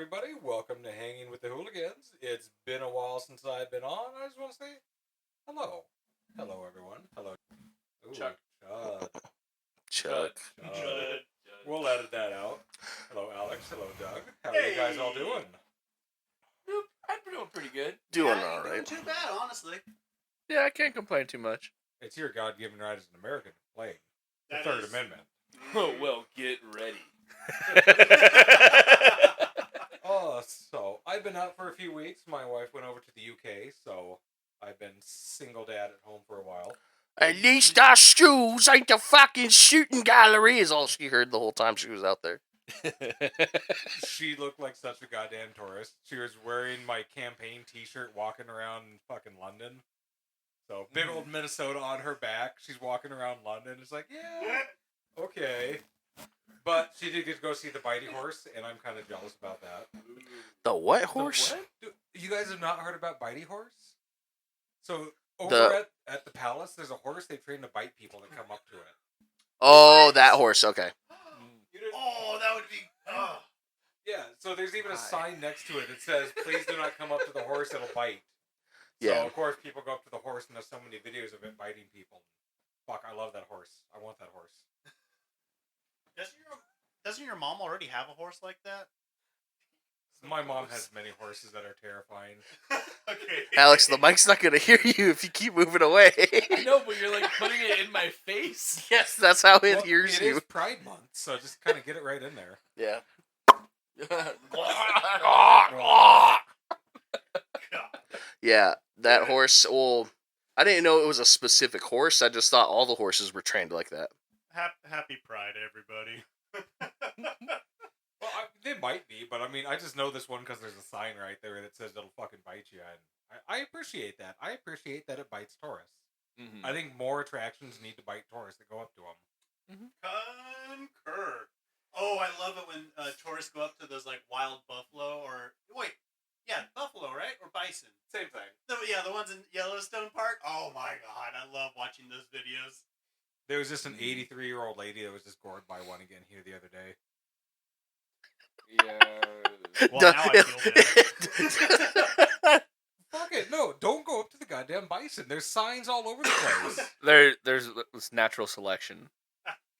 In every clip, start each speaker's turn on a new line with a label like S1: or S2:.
S1: everybody. Welcome to Hanging with the Hooligans. It's been a while since I've been on. I just want to say hello. Hello, everyone. Hello. Ooh,
S2: Chuck.
S1: Chud.
S3: Chuck.
S1: Chud. We'll edit that out. Hello, Alex. Hello, Doug. How are you guys all doing?
S2: I'm doing pretty good.
S3: Doing
S4: Yeah,
S3: all right.
S4: Doing too bad, honestly.
S2: Yeah, I can't complain too much.
S1: It's your God-given right as an American to complain. The
S4: That
S1: Third
S4: is-
S1: Amendment.
S2: Oh, well, get ready.
S1: So I've been out for a few weeks. My wife went over to the UK, so I've been single dad at home for a while.
S3: At least our schools ain't the fucking shooting gallery, is all she heard the whole time she was out there.
S1: She looked like such a goddamn tourist. She was wearing my campaign t-shirt walking around fucking London. So, big old Minnesota on her back. She's walking around London. It's like, yeah, okay. But she did get to go see the Bitey Horse, and I'm kind of jealous about that.
S3: The what horse?
S1: The what? You guys have not heard about Bitey Horse? So, over at the palace, there's a horse they train to bite people that come up to it.
S3: Oh, that horse. Okay.
S4: Oh, that would be. Oh.
S1: Yeah, so there's even a sign next to it that says, please do not come up to the horse, it'll bite.
S3: Yeah.
S1: So, of course, people go up to the horse, and there's so many videos of it biting people. Fuck, I love that horse. I want that horse.
S4: Doesn't your mom already have a horse like that?
S1: My mom has many horses that are terrifying.
S4: Okay.
S3: Alex, the mic's not gonna hear you if you keep moving away.
S2: I know, but you're like putting it in my face.
S3: Yes, that's how it
S1: Well,
S3: hears
S1: it
S3: you.
S1: is Pride Month, so just kind of get it right in there.
S3: Yeah. Yeah, that horse. Well, I didn't know it was a specific horse. I just thought all the horses were trained like that.
S4: Happy Pride, everybody.
S1: Well, they might be, but I mean, I just know this one because there's a sign right there that says it'll fucking bite you, and I appreciate that. I appreciate that it bites tourists.
S2: Mm-hmm.
S1: I think more attractions need to bite tourists that go up to them.
S4: Concur. Oh, I love it when tourists go up to those like wild buffalo or buffalo, right? Or bison.
S1: Same thing.
S4: The ones in Yellowstone Park. Oh my god, I love watching those videos.
S1: There was just an 83-year-old lady that was just gored by one again here the other day.
S2: Yeah.
S4: Well, now I feel bad.
S1: Fuck it, no, don't go up to the goddamn bison. There's signs all over the place.
S2: There's natural selection.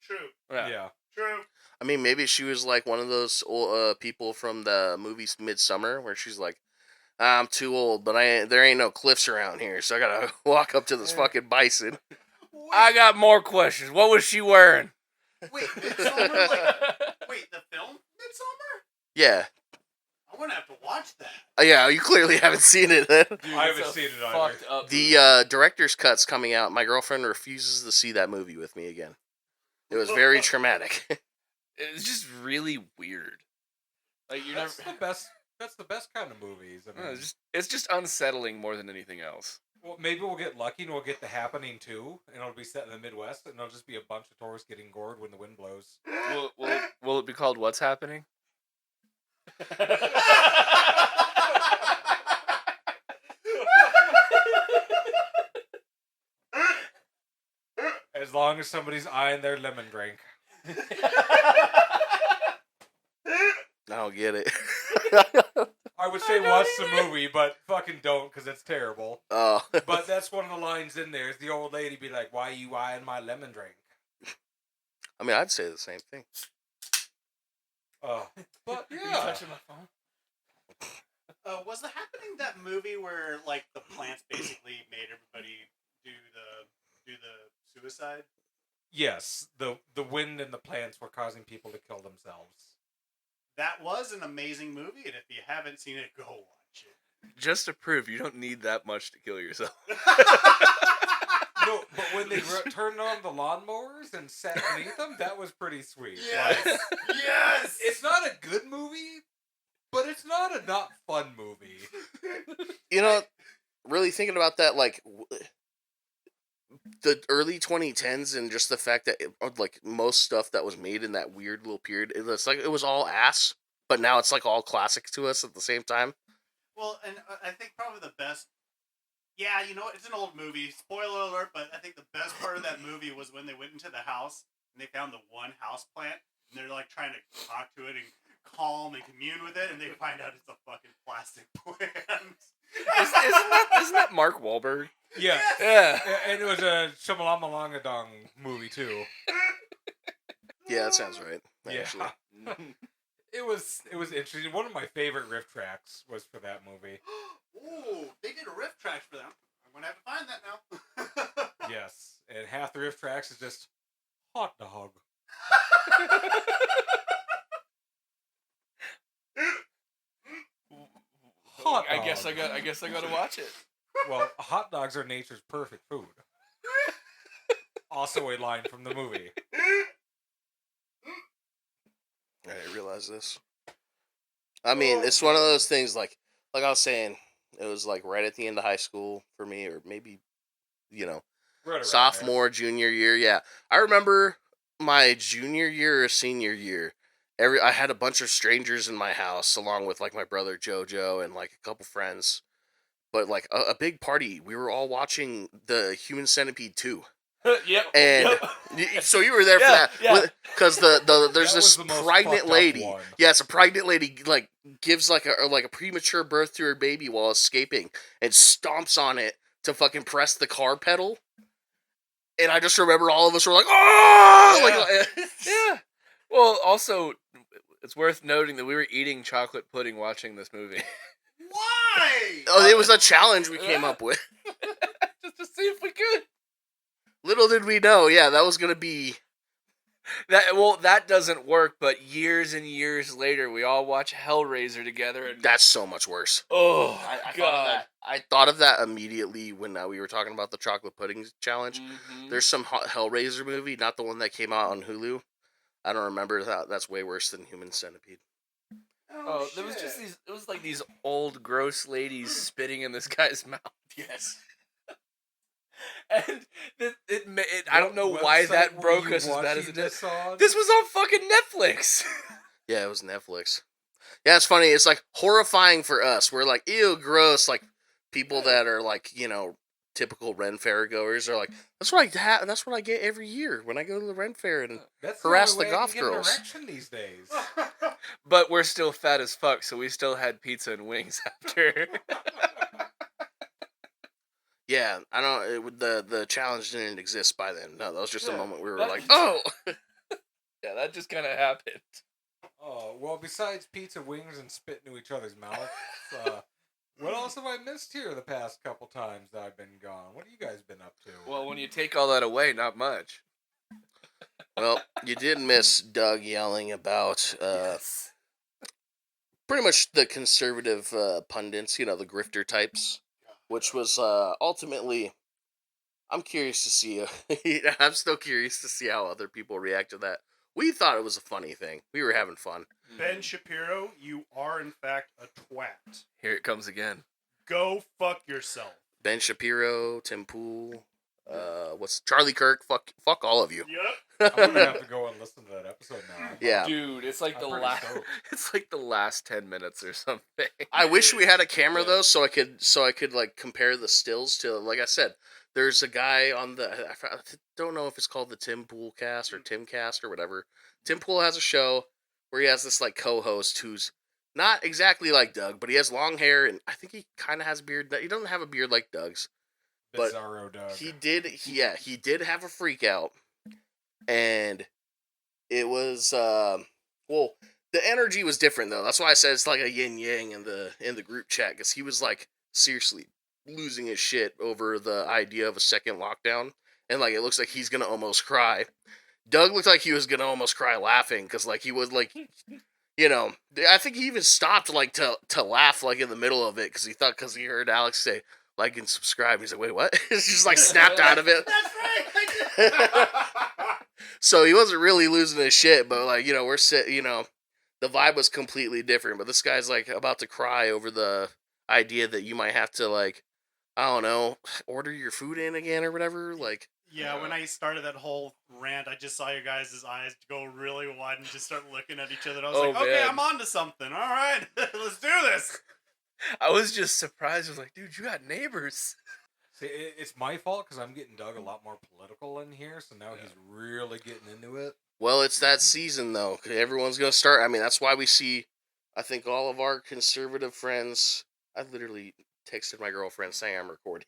S4: True.
S1: Yeah.
S4: True.
S3: I mean, maybe she was like one of those old, people from the movie Midsummer, where she's like, "I'm too old, but there ain't no cliffs around here, so I gotta walk up to this fucking bison."
S2: I got more questions. What was she wearing?
S4: Wait, the film Midsummer?
S3: Yeah.
S4: I'm gonna have to watch that.
S3: Yeah, you clearly haven't seen it then.
S2: Dude,
S1: I haven't
S2: it's a
S1: seen it either.
S2: fucked up
S3: The director's cut's coming out. My girlfriend refuses to see that movie with me again. It was very traumatic.
S2: It's just really weird. Like you're
S1: That's
S2: never.
S1: the best. That's the best kind of movies. I mean,
S2: It's just unsettling more than anything else.
S1: well, maybe we'll get lucky and we'll get The Happening too, and it'll be set in the Midwest, and it'll just be a bunch of tourists getting gored when the wind blows.
S2: Will it be called What's Happening?
S1: As long as somebody's eyeing their lemon drink.
S3: I don't get it.
S1: I would say watch the movie, but fucking don't, because it's terrible.
S3: Oh.
S1: But that's one of the lines in there. Is the old lady be like, "Why you eyeing my lemon drink?"
S3: I mean, I'd say the same thing.
S1: Oh, but
S2: Are you
S1: yeah.
S2: touching my phone?
S4: Was The Happening that movie where like the plants basically made everybody do the suicide?
S1: Yes, the wind and the plants were causing people to kill themselves.
S4: That was an amazing movie, and if you haven't seen it, go watch it.
S2: Just to prove you don't need that much to kill yourself.
S1: No, but when they turned on the lawnmowers and sat beneath them, that was pretty sweet.
S4: Yes!
S1: Like,
S4: Yes!
S1: it's not a good movie, but it's not a not fun movie.
S3: You know, really thinking about that, like, the early 2010s and just the fact that, like, most stuff that was made in that weird little period, it's like it was all ass, but now it's, like, all classic to us at the same time.
S4: Well, and I think probably the best... Yeah, you know, it's an old movie. Spoiler alert, but I think the best part of that movie was when they went into the house and they found the one house plant and they're like trying to talk to it and calm and commune with it, and they find out it's a fucking plastic plant.
S2: Isn't that Mark Wahlberg?
S1: Yeah.
S2: Yeah.
S1: And it was a Shamalamalangadong movie too.
S3: Yeah, that sounds right. Actually.
S1: Yeah. It was interesting. One of my favorite riff tracks was for that movie.
S4: Ooh, they did a riff track for them. I'm gonna have to find that now.
S1: Yes, and half the riff tracks is just hot dog. Hot dog.
S2: I guess I got to watch it.
S1: Well, hot dogs are nature's perfect food. Also a line from the movie.
S3: I didn't realize this. I mean, it's one of those things like I was saying, it was like right at the end of high school for me, or maybe,
S1: Right around
S3: sophomore, junior year. Yeah. I remember my junior year or senior year. I had a bunch of strangers in my house, along with like my brother Jojo and like a couple friends. But like a big party, we were all watching the Human Centipede 2.
S2: Yep.
S3: And
S2: yep.
S3: so you were there for
S2: Yeah,
S3: that,
S2: yeah.
S3: Because there's
S1: That
S3: this
S1: was the most
S3: pregnant
S1: fucked up
S3: lady.
S1: one.
S3: Yeah, it's a pregnant lady like gives like a premature birth to her baby while escaping and stomps on it to fucking press the car pedal. And I just remember all of us were like, oh,
S2: Yeah. Yeah. Well, also, it's worth noting that we were eating chocolate pudding watching this movie.
S4: Why?
S3: Oh, it was a challenge we came up with.
S2: Just to see if we could.
S3: Little did we know, yeah, that was gonna be.
S2: That doesn't work, but years and years later, we all watch Hellraiser together. And
S3: That's so much worse.
S2: oh,
S3: I
S2: God.
S3: thought of that immediately when we were talking about the chocolate pudding challenge.
S2: Mhm.
S3: There's some Hellraiser movie, not the one that came out on Hulu. I don't remember that. That's way worse than Human Centipede.
S2: Oh, there was just these. It was like these old, gross ladies spitting in this guy's mouth.
S3: Yes.
S2: And I don't know why that broke us as bad as it did. This was on fucking Netflix.
S3: Yeah, it was Netflix. Yeah, it's funny. It's like horrifying for us. We're like, ew, gross. Like people that are like, typical Ren Fair goers are like, that's what that's what I get every year when I go to the Ren Fair and harass the goth girls.
S1: Erection these days.
S2: But we're still fat as fuck, so we still had pizza and wings after.
S3: Yeah, I don't. The challenge didn't exist by then. No, that was just a moment we were
S2: that-
S3: like, oh.
S2: Yeah, that just kind of happened.
S1: Oh, well, besides pizza, wings, and spit into each other's mouths, what else have I missed here the past couple times that I've been gone? What have you guys been up to?
S2: Well, when you take all that away, not much.
S3: Well, you did miss Doug yelling about
S2: Yes.
S3: pretty much the conservative pundits, the grifter types, which was ultimately. I'm curious to see. I'm still curious to see how other people react to that. We thought it was a funny thing. We were having fun.
S4: Ben Shapiro, you are in fact a twat.
S2: Here it comes again.
S4: Go fuck yourself.
S3: Ben Shapiro, Tim Pool, what's Charlie Kirk? Fuck all of you.
S4: Yep.
S1: I'm gonna have to go and listen to that episode now.
S3: Yeah.
S2: Dude, it's like
S1: I'm
S2: the
S1: pretty
S2: last.
S1: stoked.
S2: It's like the last 10 minutes or something.
S3: I wish we had a camera though, so I could like compare the stills to. Like I said, there's a guy on the. I don't know if it's called the Tim Pool Cast or Tim Cast or whatever. Tim Pool has a show where he has this like co-host who's not exactly like Doug, but he has long hair and I think he kind of has a beard. He doesn't have a beard like Doug's. But
S1: Bizarro Doug.
S3: He did have a freak out, and it was the energy was different though. That's why I said it's like a yin yang in the group chat because he was like seriously losing his shit over the idea of a second lockdown, and like it looks like he's gonna almost cry. Doug looked like he was gonna almost cry laughing because like he was like. I think he even stopped like to laugh like in the middle of it because he heard Alex say like and subscribe. He's like, wait, what? It's just like snapped out of it.
S4: That's right.
S3: So he wasn't really losing his shit, but like we're the vibe was completely different. But this guy's like about to cry over the idea that you might have to like I don't know order your food in again or whatever. Like
S4: Yeah, when I started that whole rant, I just saw your guys' eyes go really wide and just start looking at each other. And I was
S2: Oh,
S4: like, okay,
S2: man.
S4: I'm on to something. All right, let's do this.
S2: I was just surprised. I was like, dude, you got neighbors.
S1: See, it's my fault because I'm getting Doug a lot more political in here, so now he's really getting into it.
S3: Well, it's that season, though. Everyone's going to start. I mean, that's why we see, I think, all of our conservative friends. I literally texted my girlfriend saying I'm recording.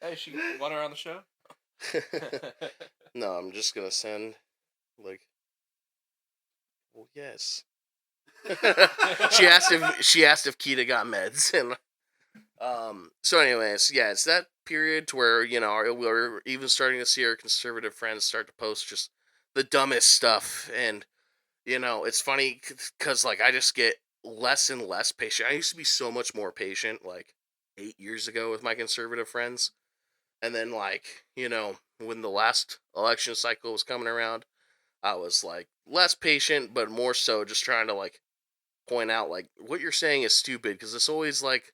S2: Hey, she want her on the show?
S3: No, I'm just going to send, like, well, yes. she asked if Kita got meds, and so anyways, yeah, it's that period to where, you know, we're even starting to see our conservative friends start to post just the dumbest stuff. And you know, it's funny because like I just get less and less patient. I used to be so much more patient like 8 years ago with my conservative friends, and then like, you know, when the last election cycle was coming around, I was like less patient but more so just trying to like point out like what you're saying is stupid, because it's always like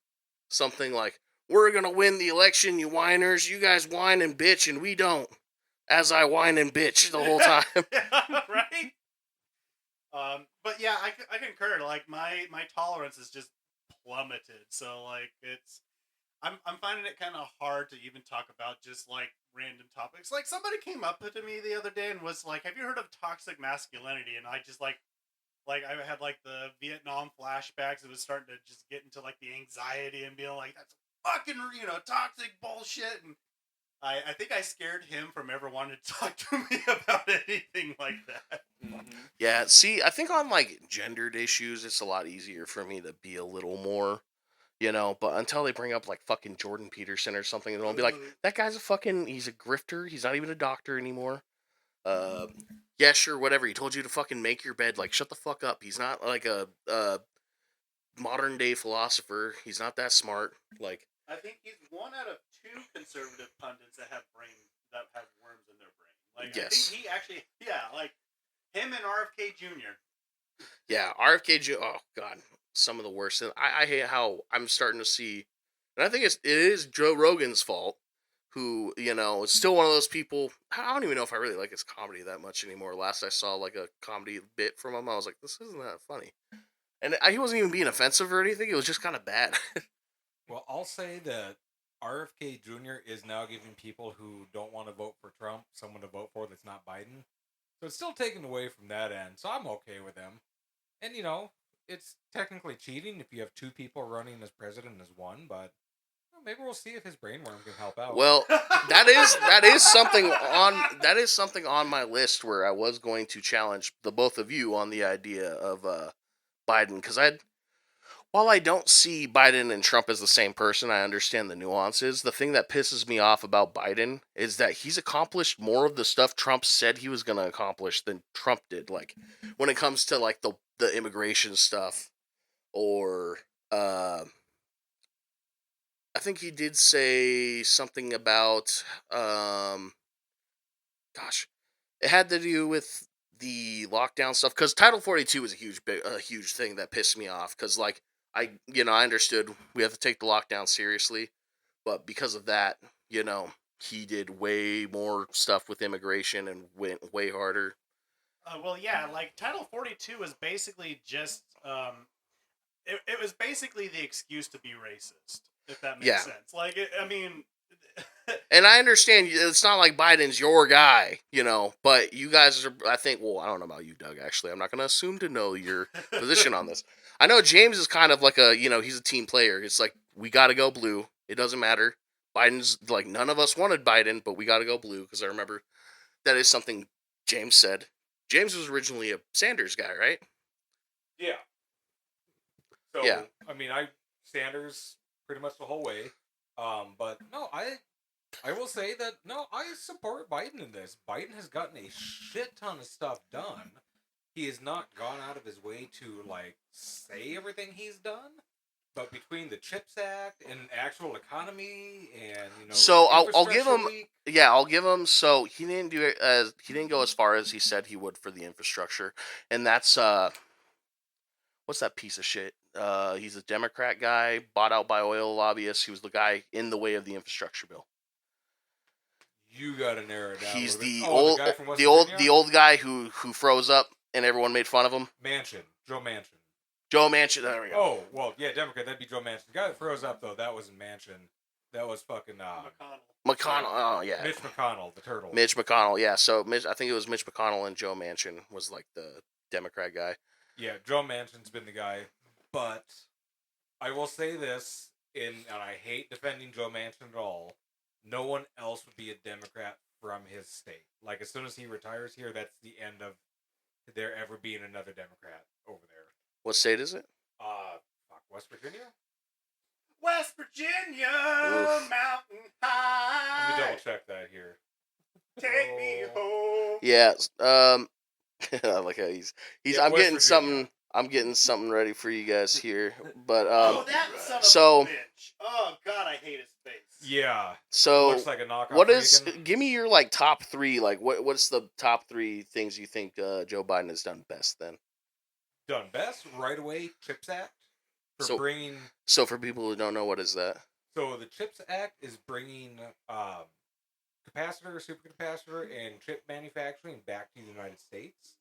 S3: something like, we're gonna win the election, you whiners, you guys whine and bitch and we don't, as I whine and bitch the whole time.
S4: Yeah, right. But yeah, I concur. Like my tolerance is just plummeted. So like I'm finding it kind of hard to even talk about just like random topics. Like somebody came up to me the other day and was like, "Have you heard of toxic masculinity?" And I just like I had like the Vietnam flashbacks. It was starting to just get into like the anxiety and being like, "That's fucking toxic bullshit." And I think I scared him from ever wanting to talk to me about anything like that.
S2: Mm-hmm.
S3: Yeah, see, I think on like gendered issues, it's a lot easier for me to be a little more, you know. But until they bring up like fucking Jordan Peterson or something, and they'll be like, that guy's he's a grifter. He's not even a doctor anymore. Yeah, sure, whatever. He told you to fucking make your bed. Like, shut the fuck up. He's not like a modern day philosopher. He's not that smart. Like,
S4: I think he's one out of two conservative pundits that have worms in their brain. Like,
S3: yes.
S4: I think he actually, like him and RFK Jr.
S3: Yeah, RFK Jr. Oh god, some of the worst. And I hate how I'm starting to see, and I think it is Joe Rogan's fault, who, you know, is still one of those people. I don't even know if I really like his comedy that much anymore. Last I saw like a comedy bit from him, I was like, this isn't that funny. And he wasn't even being offensive or anything. It was just kind of bad.
S1: Well, I'll say that RFK Jr. is now giving people who don't want to vote for Trump someone to vote for that's not Biden. So it's still taken away from that end. So I'm okay with him. And, you know, it's technically cheating if you have two people running as president as one, but maybe we'll see if his brainworm can help out.
S3: Well, that is something on my list where I was going to challenge the both of you on the idea of Biden, because while I don't see Biden and Trump as the same person, I understand the nuances. The thing that pisses me off about Biden is that he's accomplished more of the stuff Trump said he was going to accomplish than Trump did. Like, when it comes to, like, the immigration stuff, or, I think he did say something about, gosh, it had to do with the lockdown stuff, because Title 42 was a huge thing that pissed me off, because, like, I understood we have to take the lockdown seriously, but because of that, you know, he did way more stuff with immigration and went way harder.
S4: Well, yeah, like Title 42 was basically just, it was basically the excuse to be racist, if that makes sense. Like, I mean...
S3: And I understand it's not like Biden's your guy, you know, but you guys are, I think, well, I don't know about you, Doug, actually. I'm not going to assume to know your position on this. I know James is kind of like he's a team player. It's like, we got to go blue. It doesn't matter. Biden's like, none of us wanted Biden, but we got to go blue, because I remember that is something James said. James was originally a Sanders guy, right?
S1: Yeah. So,
S3: yeah.
S1: I mean, Sanders pretty much the whole way. But no, I will say that, no, I support Biden in this. Biden has gotten a shit ton of stuff done. He has not gone out of his way to, like, say everything he's done. But between the CHIPS Act and actual economy and, you know...
S3: So, I'll give him... Yeah, I'll give him... So, he didn't do it as... He didn't go as far as he said he would for the infrastructure. And that's, what's that piece of shit? He's a Democrat guy, bought out by oil lobbyists. He was the guy in the way of the infrastructure bill.
S1: You gotta narrow it down.
S3: He's
S1: the old guy from West Virginia?
S3: the old guy who froze up and everyone made fun of him.
S1: Joe Manchin.
S3: Joe Manchin. There we go.
S1: Oh well, yeah, Democrat. That'd be Joe Manchin. The guy that froze up though, that wasn't Manchin. That was fucking
S3: McConnell. Oh yeah,
S1: Mitch McConnell, the turtle.
S3: Mitch McConnell. Yeah, so I think it was Mitch McConnell and Joe Manchin was like the Democrat guy.
S1: Yeah, Joe Manchin's been the guy, but I will say this, and I hate defending Joe Manchin at all. No one else would be a Democrat from his state. Like, as soon as he retires here, that's the end of there ever being another Democrat over there.
S3: What state is it?
S1: West Virginia?
S4: West Virginia,
S3: Oof.
S4: mountain high.
S1: Let me double check that here.
S4: Take me home.
S3: Yeah. I like how he's.
S1: Yeah,
S3: I'm
S1: West
S3: getting
S1: Virginia.
S3: something. I'm getting something ready for you guys here, but
S4: that son of
S3: so-
S4: a bitch. Oh God, I hate his face.
S1: Yeah.
S3: so
S1: Looks like a knockoff.
S3: what is?
S1: Reagan.
S3: Give me your like top three. Like what's the top three things you think Joe Biden has done best? Then.
S1: Done best right away? CHIPS Act for
S3: So-
S1: bringing.
S3: So for people who don't know, what is that?
S1: So the CHIPS Act is bringing capacitor, supercapacitor, and chip manufacturing back to the United States.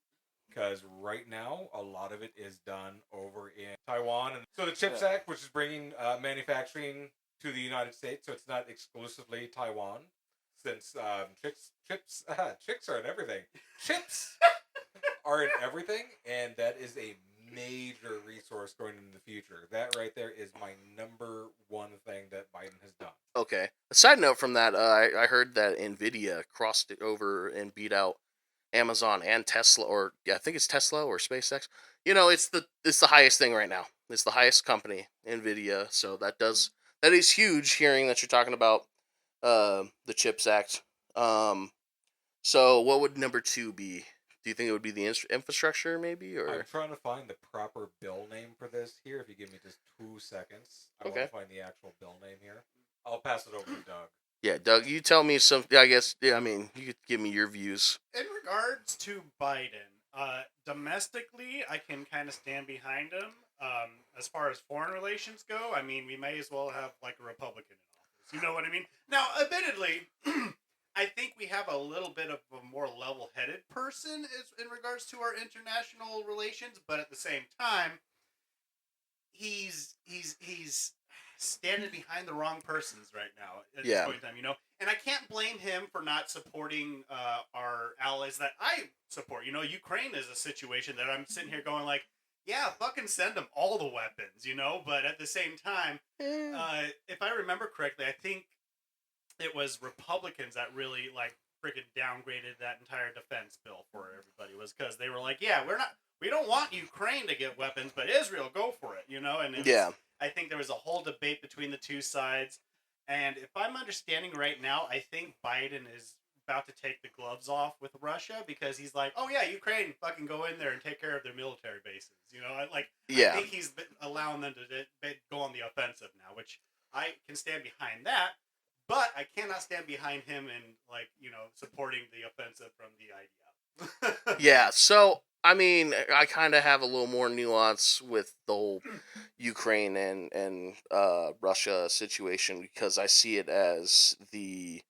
S1: Because right now, a lot of it is done over in Taiwan. And so the CHIPS Act, which is bringing manufacturing to the United States, so it's not exclusively Taiwan, since chicks are in everything. Chips are in everything, and that is a major resource going into the future. That right there is my number one thing that Biden has done.
S3: Okay. A side note from that, I heard that Nvidia crossed it over and beat out Amazon and Tesla, or I think it's Tesla or SpaceX. You know, it's the highest thing right now. It's the highest company, Nvidia. So that is huge. Hearing that you're talking about the CHIPS Act. So what would number two be? Do you think it would be the infrastructure, maybe, or?
S1: I'm trying to find the proper bill name for this here. If you give me just 2 seconds, I want
S3: Okay.
S1: to find the actual bill name here. I'll pass it over to Doug.
S3: Yeah, Doug, you tell me some. I guess. Yeah, I mean, you could give me your views.
S4: In regards to Biden, domestically, I can kind of stand behind him. As far as foreign relations go, I mean, we may as well have like a Republican in office. You know what I mean? Now, admittedly, I think we have a little bit of a more level-headed person in regards to our international relations, but at the same time, he's standing behind the wrong persons right now at this point in time, you know? And I can't blame him for not supporting our allies that I support. You know, Ukraine is a situation that I'm sitting here going like, yeah, fucking send them all the weapons, you know? But at the same time, if I remember correctly, I think it was Republicans that really, like, freaking downgraded that entire defense bill for everybody, was because they were like, yeah, we don't want Ukraine to get weapons, but Israel, go for it, you know? And I think there was a whole debate between the two sides. And if I'm understanding right now, I think Biden is about to take the gloves off with Russia because he's like, oh yeah, Ukraine, fucking go in there and take care of their military bases. You know, I think he's been allowing them to go on the offensive now, which I can stand behind that. But I cannot stand behind him in, like, you know, supporting the offensive from the idea.
S3: Yeah, so I mean, I kind of have a little more nuance with the whole Ukraine and Russia situation because I see it as the,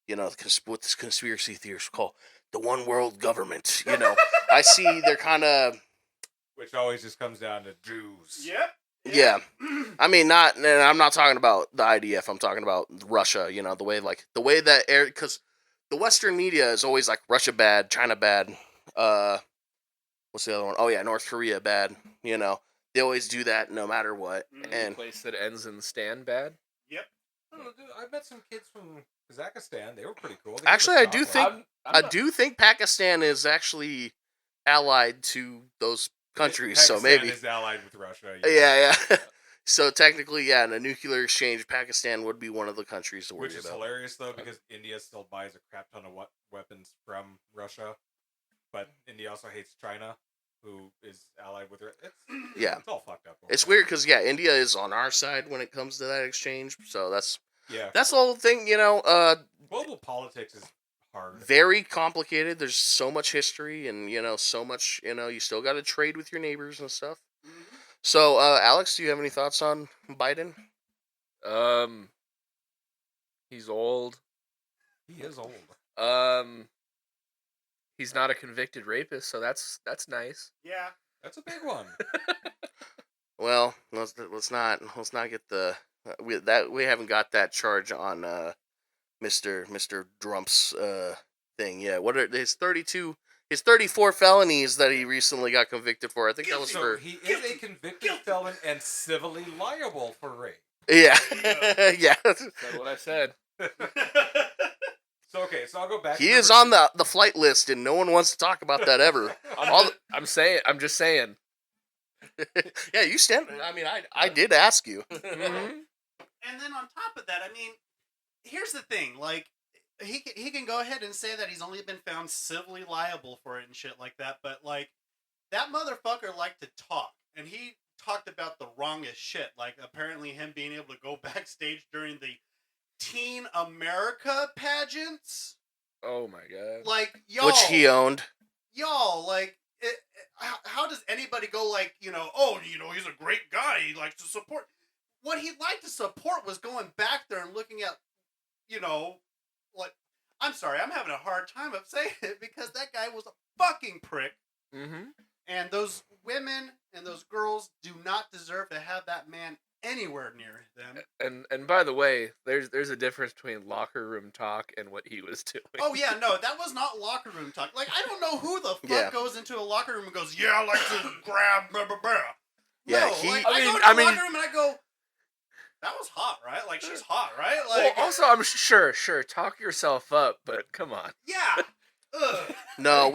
S3: you know, what this conspiracy theorists call the one world government. You know, I see they're kind of,
S1: Which always just comes down to Jews.
S4: Yep.
S3: yeah. I mean, I'm not talking about the IDF. I'm talking about Russia. You know, the way that because the Western media is always like Russia bad, China bad. What's the other one? Oh yeah, North Korea bad. You know, they always do that no matter what. And
S2: place that ends in stand bad.
S4: Yep.
S1: I don't know, dude, I met some kids from Kazakhstan. They were pretty cool. They
S3: actually, I do think
S2: I'm not-
S3: do think Pakistan is actually allied to those countries.
S1: Pakistan
S3: so maybe
S1: is allied with Russia.
S3: yeah. So technically, yeah, in a nuclear exchange, Pakistan would be one of the countries to worry
S1: Which is
S3: about.
S1: hilarious though, because India still buys a crap ton of weapons from Russia, but India also hates China, who is allied with her.
S3: Yeah.
S1: It's all fucked up.
S3: It's weird because India is on our side when it comes to that exchange. So that's
S1: Yeah.
S3: the whole thing. You know,
S1: Global politics is hard.
S3: very complicated. There's so much history, and you know, so much. You know, you still got to trade with your neighbors and stuff. So, Alex, do you have any thoughts on Biden?
S2: He's old.
S1: He is old.
S2: He's not a convicted rapist, so that's nice.
S4: Yeah.
S1: That's a big one.
S3: Well, let's not get the We haven't got that charge on Mr. Drump's thing yet. What are his 34 felonies that he recently got convicted for? I think that was
S1: so
S3: for.
S1: he is a convicted felon and civilly liable for rape.
S3: Yeah, yeah.
S2: That's what I said.
S1: So okay, so I'll go back.
S3: He is on the flight list, and no one wants to talk about that ever.
S2: I'm just saying.
S3: Yeah, you stand. I mean, I did ask you.
S2: Mm-hmm.
S4: And then on top of that, I mean, here's the thing: like, he can go ahead and say that he's only been found civilly liable for it and shit like that, but like, that motherfucker liked to talk, and he talked about the wrongest shit. Like, apparently, him being able to go backstage during the Teen America pageants.
S2: Oh my god!
S4: Like, y'all,
S3: Which he owned.
S4: Y'all, like, how does anybody go like, oh, he's a great guy. He likes to support. What he liked to support was going back there and looking at, like, I'm sorry, I'm having a hard time of saying it because that guy was a fucking prick.
S2: Mm-hmm.
S4: And those women and those girls do not deserve to have that man anywhere near them.
S2: And by the way, there's a difference between locker room talk and what he was doing.
S4: Oh yeah, no, that was not locker room talk. Like, I don't know who the fuck goes into a locker room and goes, yeah, I like to grab blah blah blah.
S3: Yeah,
S4: no, I go to the locker room and I go, that was hot, right? Like, she's hot, right? Like,
S2: well, also, I'm sure, talk yourself up, but come on.
S4: Yeah. Ugh.
S3: No,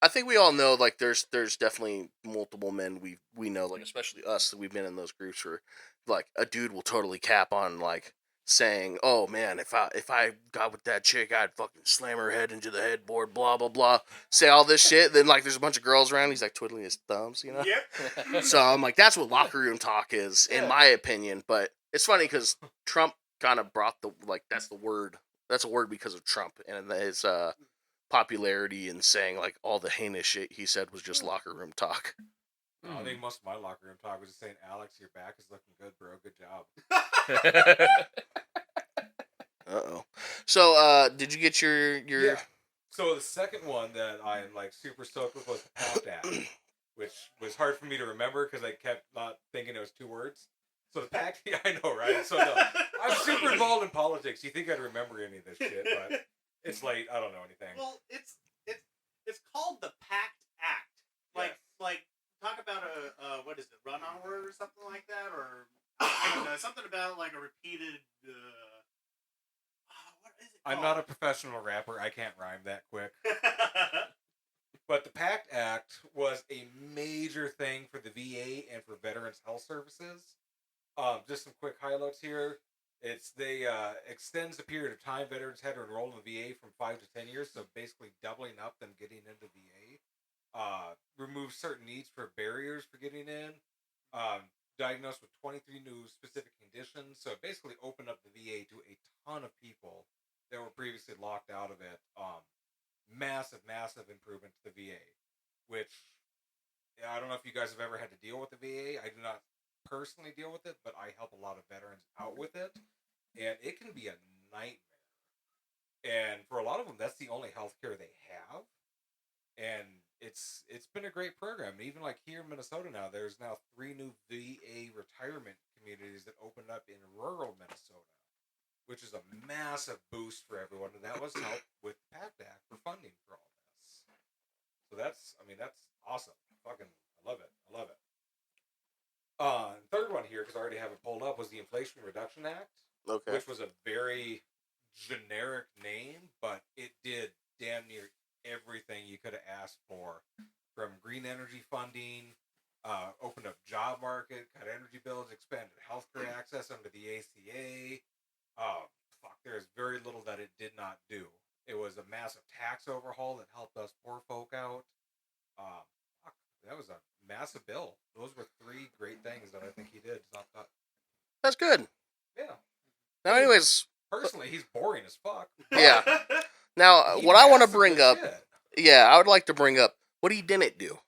S3: I think we all know, like, there's definitely multiple men we know, like, especially us, that we've been in those groups where, like, a dude will totally cap on, like, saying, oh man, if I got with that chick, I'd fucking slam her head into the headboard, blah blah blah, say all this shit. Then, like, there's a bunch of girls around, he's like twiddling his thumbs,
S4: Yep.
S3: So I'm like, that's what locker room talk is, in my opinion. But it's funny because Trump kind of brought that's a word because of Trump and his popularity and saying, like, all the heinous shit he said was just locker room talk.
S1: I think most of my locker room talk was just saying, Alex, your back is looking good, bro. Good job.
S3: Uh-oh. So, did you get your...
S1: Yeah. So the second one that I'm, like, super stoked with was the PACT Act, which was hard for me to remember because I kept not thinking it was 2 words. So the PACT, yeah, I know, right? So no, I'm super involved in politics. You think I'd remember any of this shit, but it's late. I don't know anything.
S4: Well, it's called the PACT Act. Like talk about a what is it, run on word or something like that, or something about like a repeated. What is it called?
S1: I'm not a professional rapper. I can't rhyme that quick. But the PACT Act was a major thing for the VA and for Veterans Health Services. Just some quick highlights here. They extends the period of time veterans had to enroll in the VA from 5 to 10 years, so basically doubling up them getting into VA. Removes certain needs for barriers for getting in. Diagnosed with 23 new specific conditions, so it basically opened up the VA to a ton of people that were previously locked out of it. Massive improvement to the VA, which I don't know if you guys have ever had to deal with the VA. I do not personally deal with it, but I help a lot of veterans out with it, and it can be a nightmare. And for a lot of them, that's the only health care they have, and it's been a great program. Even like here in Minnesota now, there's now 3 new VA retirement communities that opened up in rural Minnesota, which is a massive boost for everyone, and that was helped with PACT Act for funding for all this. So that's awesome. Fucking, I love it. Third one here, because I already have it pulled up, was the Inflation Reduction Act, which was a very generic name, but it did damn near everything you could have asked for, from green energy funding, opened up job market, cut energy bills, expanded healthcare access under the ACA. There's very little that it did not do. It was a massive tax overhaul that helped us poor folk out. That was a massive bill. Those were 3 great things that I think he did.
S3: That's good.
S1: Yeah.
S3: Now, anyways...
S1: Personally, he's boring as fuck.
S3: Yeah. Now, what I want to bring up... Yeah, I would like to bring up what he didn't do.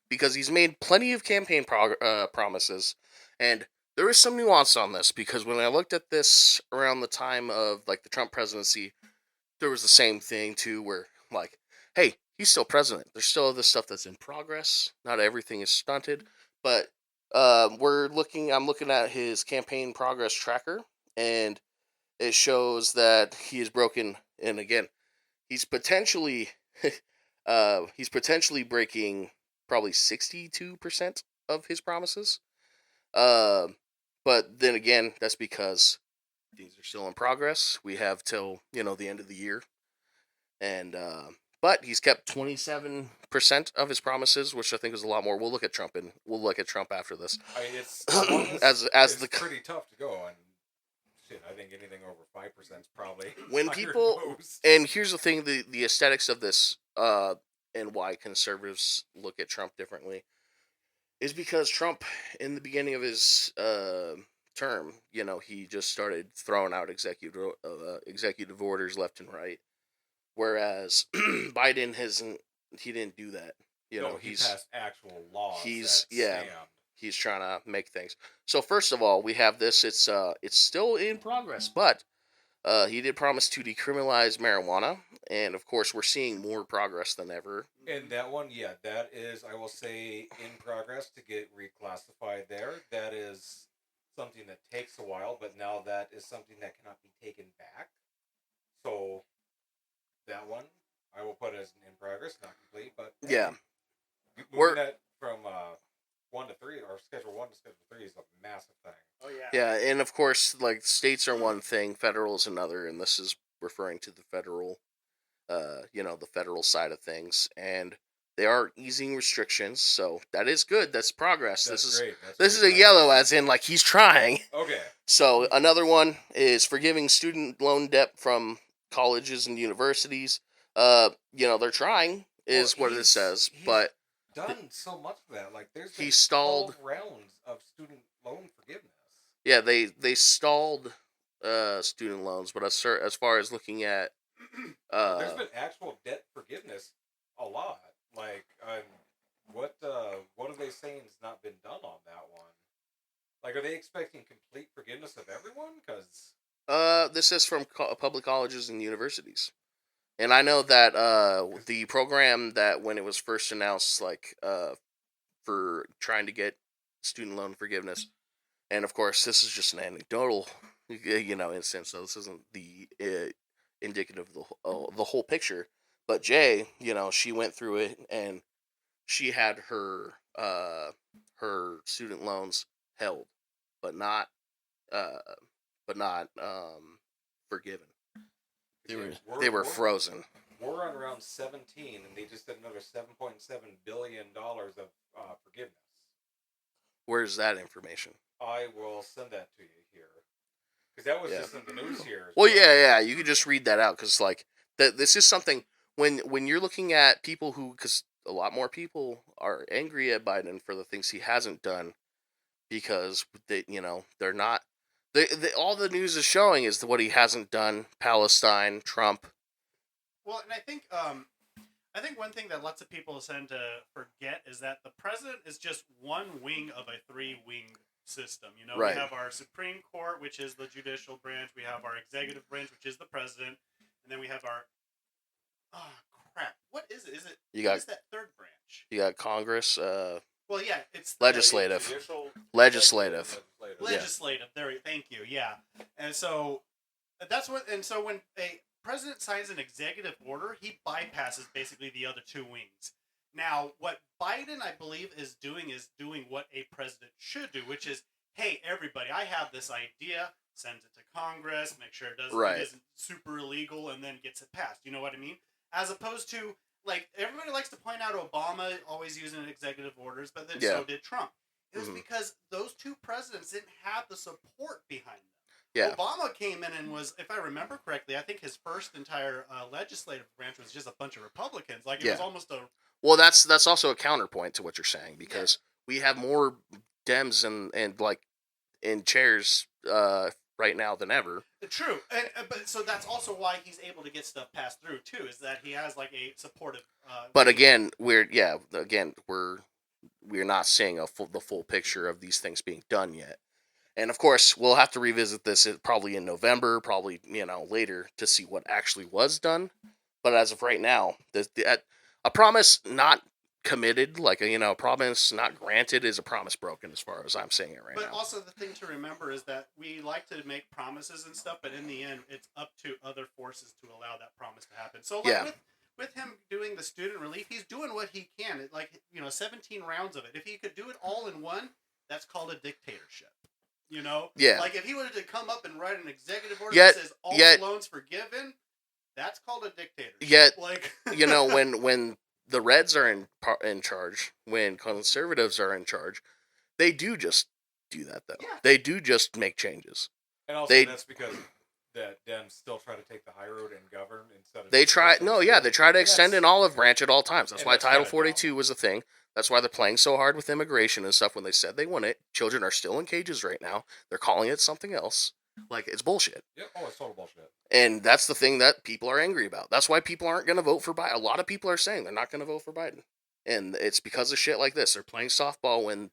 S3: Because he's made plenty of campaign promises, and there is some nuance on this, because when I looked at this around the time of, like, the Trump presidency, there was the same thing, too, where, like, hey, he's still president. There's still this stuff that's in progress. Not everything is stunted, but I'm looking at his campaign progress tracker, and it shows that he has broken, and again, he's potentially, he's potentially breaking probably 62% of his promises. But then again, that's because things are still in progress. We have till the end of the year, and but he's kept 27% of his promises, which I think is a lot more. We'll look at Trump after this.
S1: It's
S3: as the
S1: pretty tough to go, and shit, I think anything over 5% is probably
S3: when people
S1: most.
S3: And here's the thing: the aesthetics of this, and why conservatives look at Trump differently, is because Trump, in the beginning of his term, he just started throwing out executive orders left and right, whereas Biden hasn't. He didn't do that.
S1: He passed actual laws.
S3: He's
S1: that stand.
S3: He's trying to make things. So first of all, we have this. It's still in progress, but he did promise to decriminalize marijuana, and of course, we're seeing more progress than ever.
S1: And that one, yeah, that is, I will say, in progress to get reclassified there. That is something that takes a while, but now that is something that cannot be taken back. So that one, I will put as an in progress, not complete, but
S3: yeah,
S1: moving that from 1 to 3, or Schedule 1 to Schedule 3 is a massive thing.
S4: Oh yeah.
S3: Yeah, and of course, like, states are one thing, federal is another, and this is referring to the federal, the federal side of things, and they are easing restrictions, so that is good. That's progress.
S1: That's great.
S3: This is a yellow, as in like he's trying.
S1: Okay.
S3: So another one is forgiving student loan debt from colleges and universities. They're trying, is what it says, but
S1: done so much of that. Like, there's been
S3: he stalled
S1: 12 rounds of student loan forgiveness.
S3: Yeah, they stalled student loans, but as far as looking at
S1: there's been actual debt forgiveness a lot. Like, what are they saying has not been done on that one? Like, are they expecting complete forgiveness of everyone? Because
S3: this is from public colleges and universities, and I know that the program that when it was first announced, like for trying to get student loan forgiveness, and of course this is just an anecdotal, instance, so this isn't the indicative of the whole picture. But Jay, she went through it, and she had her student loans held, but not forgiven. They were frozen.
S1: We're on round 17, and they just did another $7.7 billion of forgiveness.
S3: Where's that information?
S1: I will send that to you here, because that was just in the news here.
S3: Well, yeah, you could just read that out, because like this is something when you're looking at people because a lot more people are angry at Biden for the things he hasn't done, because they're not. All the news is showing is what he hasn't done: Palestine, Trump.
S4: Well, and I think one thing that lots of people tend to forget is that the president is just one wing of a 3-wing system.
S3: Right.
S4: We have our Supreme Court, which is the judicial branch. We have our executive branch, which is the president, and then we have our crap. What is it? Is that third branch?
S3: You got Congress.
S4: Well, yeah, it's
S3: legislative.
S4: Legislative.
S3: Yeah.
S4: Thank you. Yeah, and so that's what. And so when a president signs an executive order, he bypasses basically the other 2 wings. Now, what Biden, I believe, is doing what a president should do, which is, hey, everybody, I have this idea, sends it to Congress, make sure it isn't super illegal, and then gets it passed. You know what I mean? As opposed to, like, everybody likes to point out Obama always using executive orders, but then so did Trump. It was because those 2 presidents didn't have the support behind them. Yeah. Obama came in and was, if I remember correctly, I think his first entire legislative branch was just a bunch of Republicans. Like, it was almost a...
S3: Well, that's also a counterpoint to what you're saying, because we have more Dems and like in chairs right now than ever.
S4: True, but so that's also why he's able to get stuff passed through too, is that he has like a supportive.
S3: But again, we're not seeing the full picture of these things being done yet. And of course, we'll have to revisit this probably in November, probably later, to see what actually was done. But as of right now, a promise not committed. Like, a promise not granted is a promise broken, as far as I'm saying it right now.
S4: But also the thing to remember is that we like to make promises and stuff, but in the end, it's up to other forces to allow that promise to happen. So, like with him doing the student relief, he's doing what he can. 17 rounds of it. If he could do it all in one, that's called a dictatorship.
S3: Yeah.
S4: Like if he wanted to come up and write an executive order that says all loans forgiven, that's called a dictatorship.
S3: Yet,
S4: like
S3: when the Reds are in charge, when conservatives are in charge, they do just do that though. Yeah. They do just make changes.
S1: And also that's because that Dems still try to take the high road and govern instead of...
S3: They try to extend an olive branch at all times. That's why Title 42 was a thing. That's why they're playing so hard with immigration and stuff when they said they want it. Children are still in cages right now. They're calling it something else. Like, it's bullshit.
S1: Yeah, it's total bullshit.
S3: And that's the thing that people are angry about. That's why people aren't going to vote for Biden. A lot of people are saying they're not going to vote for Biden. And it's because of shit like this. They're playing softball when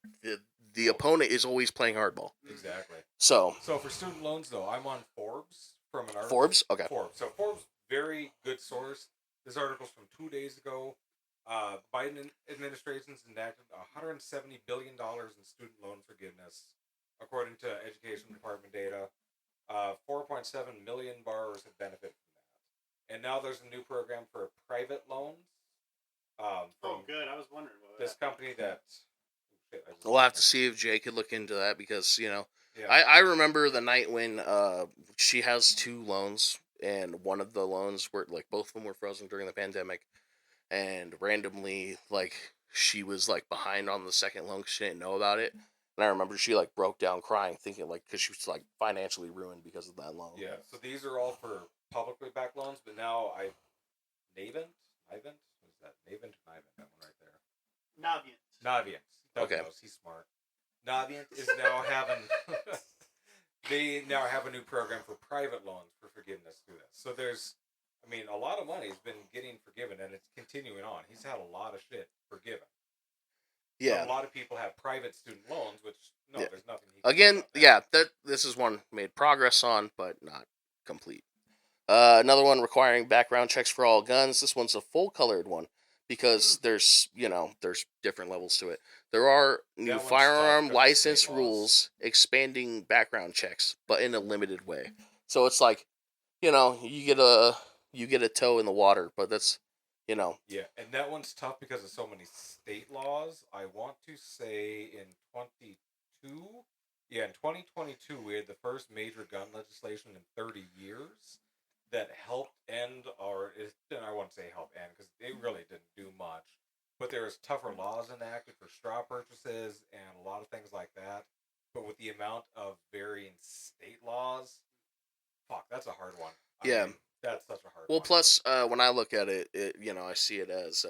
S3: the opponent is always playing hardball.
S1: Exactly.
S3: So
S1: for student loans, though, I'm on Forbes from an article.
S3: Forbes? Okay.
S1: Forbes. So Forbes, very good source. This article's from 2 days ago. Biden administration's enacted $170 billion in student loan forgiveness, according to Education Department data. 4.7 million borrowers have benefited from that. And now there's a new program for private loans.
S4: Good. I was wondering about
S1: this company that...
S3: We'll have to see if Jay could look into that because, I remember the night when she has 2 loans, and one of the loans were, like, both of them were frozen during the pandemic, and randomly, like, she was, like, behind on the second loan because she didn't know about it. And I remember she, like, broke down crying, thinking, like, because she was, like, financially ruined because of that loan.
S1: Yeah, so these are all for publicly backed loans, but now Navient? What is that? Navient or Nivent? That one right there. Navient.
S3: Okay.
S1: Knows. He's smart. Navient is now having... they now have a new program for private loans for forgiveness through this. So there's... a lot of money has been getting forgiven, and it's continuing on. He's had a lot of shit forgiven.
S3: Yeah.
S1: So a lot of people have private student loans, which, there's nothing he
S3: can do about this is one made progress on, but not complete. Another one requiring background checks for all guns. This one's a full-colored one, because there's different levels to it. There are new firearm license rules expanding background checks, but in a limited way. So it's like, you get a toe in the water, but that's,
S1: Yeah, and that one's tough because of so many state laws. I want to say in 2022, we had the first major gun legislation in 30 years that helped end, I won't say help end, because it really didn't do much, but there was tougher laws enacted for straw purchases and a lot of things like that. But with the amount of varying state laws, that's a hard one. That's such a hard one.
S3: Well, plus, when I look at it, I see it as,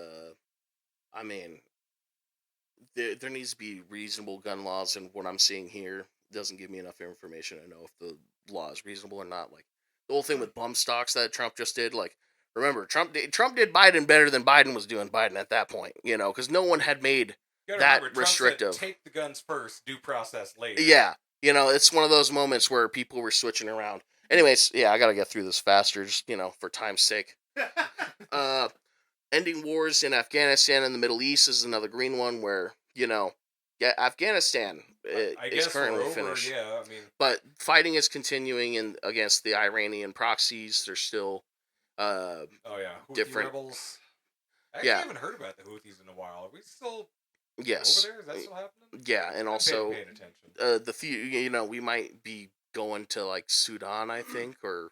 S3: there needs to be reasonable gun laws, and what I'm seeing here doesn't give me enough information to know if the law is reasonable or not. Like, the whole thing with bump stocks that Trump just did, like, remember, Trump did Biden better than Biden was doing Biden at that point, because no one had made that restrictive.
S1: Trump said, take the guns first, due process later.
S3: Yeah, it's one of those moments where people were switching around. Anyways, I gotta get through this faster, just, for time's sake. Ending wars in Afghanistan and the Middle East is another green one where, Afghanistan is currently finished.
S1: Yeah,
S3: but fighting is continuing against the Iranian proxies. There's still
S1: Houthi
S3: different
S1: rebels. I haven't heard about the Houthis in a while. Are we still over there? Is that still happening?
S3: Yeah, and also
S1: paying attention.
S3: the few, we might be going to like Sudan, I think, or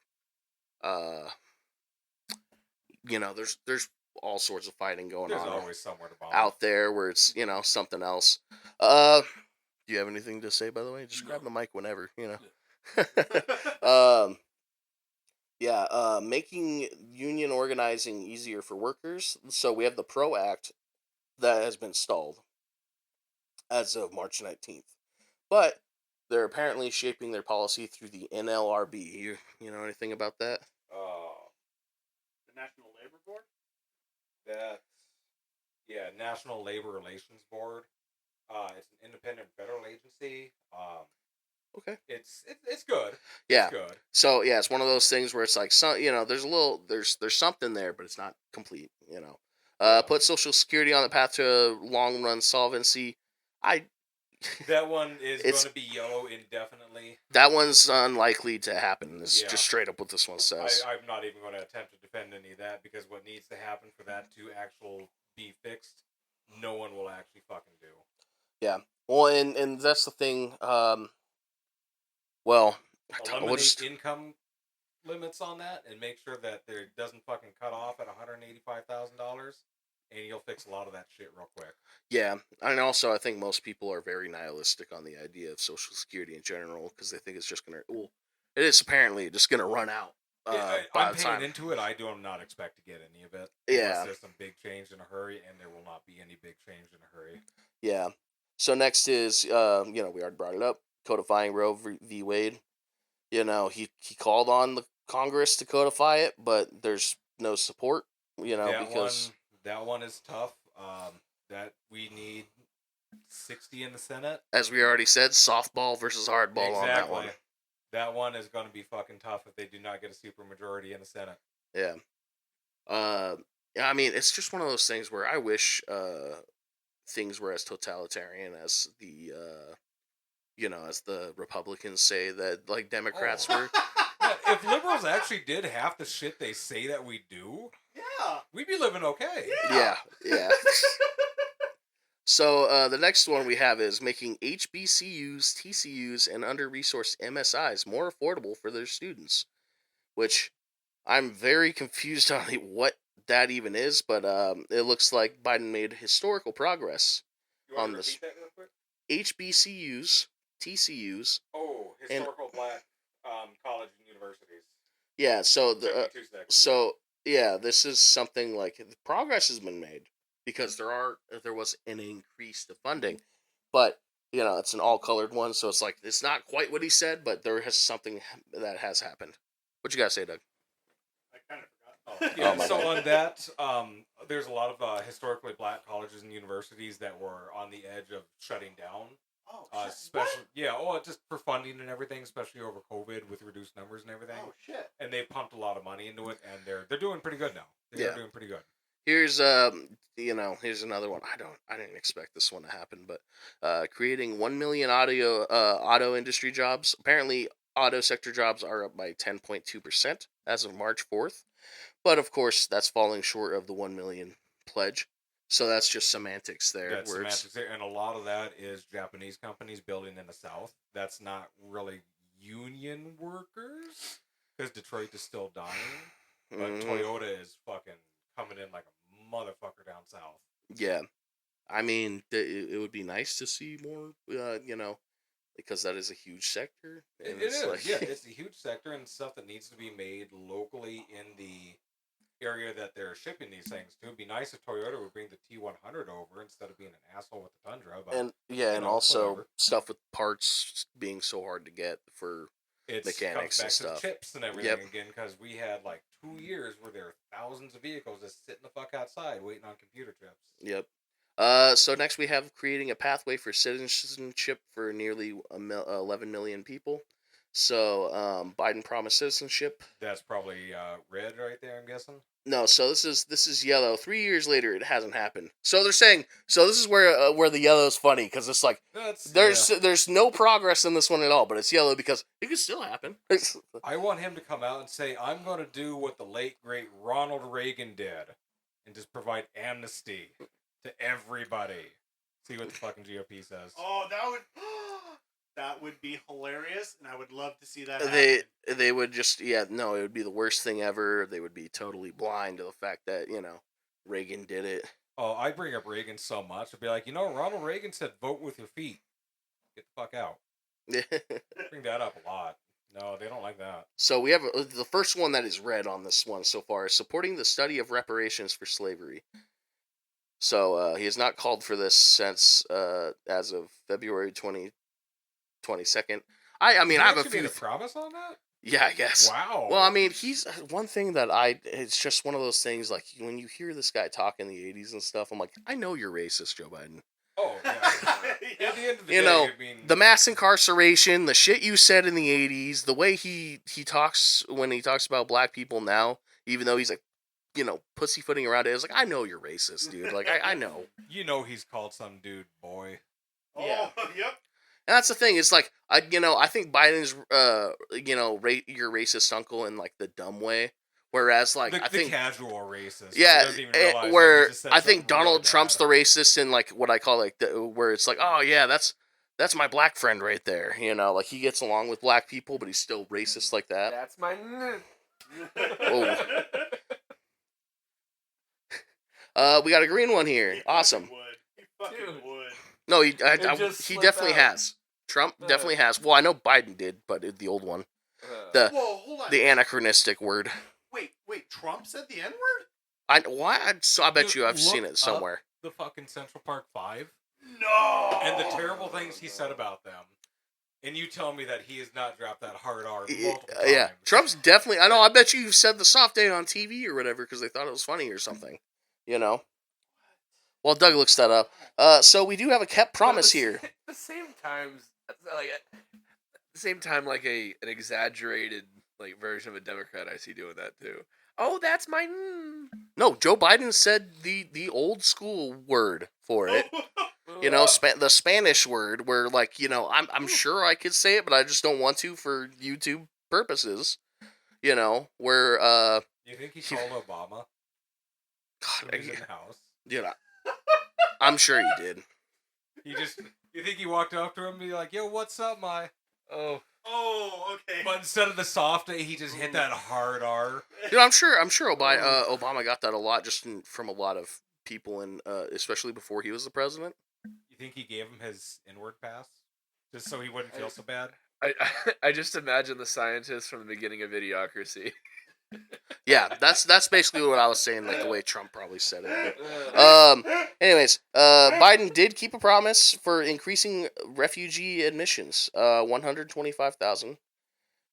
S3: there's all sorts of fighting going on.
S1: There's always somewhere to bomb
S3: out there where it's something else. Do you have anything to say, by the way? Just grab the mic whenever, making union organizing easier for workers. So we have the PRO Act that has been stalled as of March 19th. But they're apparently shaping their policy through the NLRB. You know anything about that?
S4: The National Labor Board?
S1: National Labor Relations Board. It's an independent federal agency.
S3: Okay.
S1: It's good.
S3: Yeah.
S1: It's good.
S3: So it's one of those things where it's like there's something there, but it's not complete. Put Social Security on the path to long-run solvency.
S1: That one is going to be yellow indefinitely.
S3: That one's unlikely to happen. It's just straight up what this one says.
S1: I'm not even going to attempt to defend any of that because what needs to happen for that to actually be fixed, no one will actually fucking do.
S3: Yeah. Well, and that's the thing.
S1: Eliminate income limits on that and make sure that there doesn't fucking cut off at $185,000, and you'll fix a lot of that shit real quick.
S3: Yeah, and also I think most people are very nihilistic on the idea of Social Security in general because they think it's just gonna. Well, it is apparently just gonna run out.
S1: I'm paying into it. I do not expect to get any of it.
S3: Yeah,
S1: unless there's some big change in a hurry, and there will not be any big change in a hurry.
S3: Yeah. So next is we already brought it up, codifying Roe v. Wade. He called on the Congress to codify it, but there's no support. Because
S1: that one is tough. That we need 60 in the Senate.
S3: As we already said, softball versus hardball on that one.
S1: That one is going to be fucking tough if they do not get a supermajority in the Senate.
S3: Yeah. I mean, it's just one of those things where I wish things were as totalitarian as the as the Republicans say that like Democrats were.
S1: If liberals actually did half the shit they say that we do, we'd be living okay.
S3: Yeah. So the next one we have is making HBCUs, TCUs, and under-resourced MSIs more affordable for their students, which I'm very confused on what that even is, but it looks like Biden made historical progress on this.
S1: That real quick?
S3: HBCUs, TCUs.
S1: Oh, historical black college and universities.
S3: Yeah, this is something like the progress has been made because there was an increase to funding, but it's an all-colored one, so it's like it's not quite what he said, but there has something that has happened. What you gotta say, Doug?
S4: I kind of forgot.
S1: So on that, there's a lot of historically black colleges and universities that were on the edge of shutting down. Just for funding and everything, especially over COVID with reduced numbers and everything.
S4: Oh shit!
S1: And they pumped a lot of money into it, and they're doing pretty good now. They're doing pretty good.
S3: Here's here's another one. I didn't expect this one to happen, but creating 1 million auto industry jobs. Apparently, auto sector jobs are up by 10.2% as of March 4th, but of course that's falling short of the 1 million pledge. So that's just semantics there.
S1: That's semantics there, and a lot of that is Japanese companies building in the South. That's not really union workers, because Detroit is still dying, but Toyota is fucking coming in like a motherfucker down south.
S3: Yeah. I mean, it would be nice to see more, because that is a huge sector.
S1: It is, it's a huge sector and stuff that needs to be made locally in the area that they're shipping these things to. It'd be nice if Toyota would bring the T100 over instead of being an asshole with the Tundra. But,
S3: and also whatever. Stuff with parts being so hard to get for mechanics and stuff.
S1: To chips and everything again, because we had like 2 years where there were thousands of vehicles just sitting the fuck outside waiting on computer chips.
S3: Yep. So next we have creating a pathway for citizenship for nearly 11 million people. So Biden promised citizenship.
S1: That's probably red right there, I'm guessing.
S3: No, so this is yellow. 3 years later, it hasn't happened. So they're saying. So this is where the yellow is funny because it's like there's no progress in this one at all, but it's yellow because it could still happen.
S1: I want him to come out and say, "I'm going to do what the late great Ronald Reagan did, and just provide amnesty to everybody." See what the fucking GOP says.
S4: Oh, that would be hilarious, and I would love to see that happen.
S3: They would just it would be the worst thing ever. They would be totally blind to the fact that, Reagan did it.
S1: Oh, I bring up Reagan so much. I'd be like, Ronald Reagan said vote with your feet. Get the fuck out. Bring that up a lot. No, they don't like that.
S3: So we have the first one that is red on this one so far is supporting the study of reparations for slavery. So he has not called for this since as of February 22nd. I mean, I have a few.
S1: Made a promise on that?
S3: Yeah, I guess.
S1: Wow.
S3: Well, I mean, he's one thing that it's just one of those things. Like when you hear this guy talk in the '80s and stuff, I'm like, I know you're racist, Joe Biden.
S1: Oh, yeah. At the end of the day,
S3: the mass incarceration, the shit you said in the '80s, the way he talks when he talks about black people now, even though he's like pussyfooting around it. It's like, I know you're racist, dude. Like, I know.
S1: You know he's called some dude boy.
S4: Yeah. Oh, yep.
S3: And that's the thing. It's like, I think Biden's, your racist uncle in like the dumb way. Whereas, like, I think
S1: the casual racist.
S3: yeah, where I think Donald
S1: really
S3: Trump's the racist in like what I call like where it's like, oh yeah, that's my black friend right there. Like he gets along with black people, but he's still racist like that.
S2: That's my.
S3: We got a green one here. Awesome.
S4: He fucking would.
S3: No, he definitely
S2: out.
S3: has. Trump definitely has. Well, I know Biden did, but the old one,
S4: hold on.
S3: the anachronistic word.
S4: Wait, Trump said the N-word?
S3: I bet you I've seen it somewhere.
S1: The fucking Central Park 5.
S4: No.
S1: And the terrible things he said about them. And you tell me that he has not dropped that hard R multiple times.
S3: Yeah, Trump's definitely. I know. I bet you said the soft day on TV or whatever because they thought it was funny or something. Well, Doug looks that up. So we do have a kept promise here.
S2: At the same time, like an exaggerated like version of a Democrat I see doing that too. Oh, that's my.
S3: No, Joe Biden said the old school word for it. The Spanish word where like I'm sure I could say it, but I just don't want to for YouTube purposes. Where
S1: You think he called Obama?
S3: God,
S1: When he was in the house.
S3: Dude, I'm sure he did.
S1: You think he walked up to him and be like, "Yo, what's up, my?"
S4: Oh, okay.
S1: But instead of the soft A, he just hit that hard R.
S3: Dude, I'm sure Obama got that a lot just from a lot of people, and especially before he was the president.
S1: You think he gave him his inward pass just so he wouldn't feel so bad?
S2: I just imagine the scientists from the beginning of Idiocracy.
S3: Yeah, that's basically what I was saying, like the way Trump probably said it. Anyways, Biden did keep a promise for increasing refugee admissions. 125,000.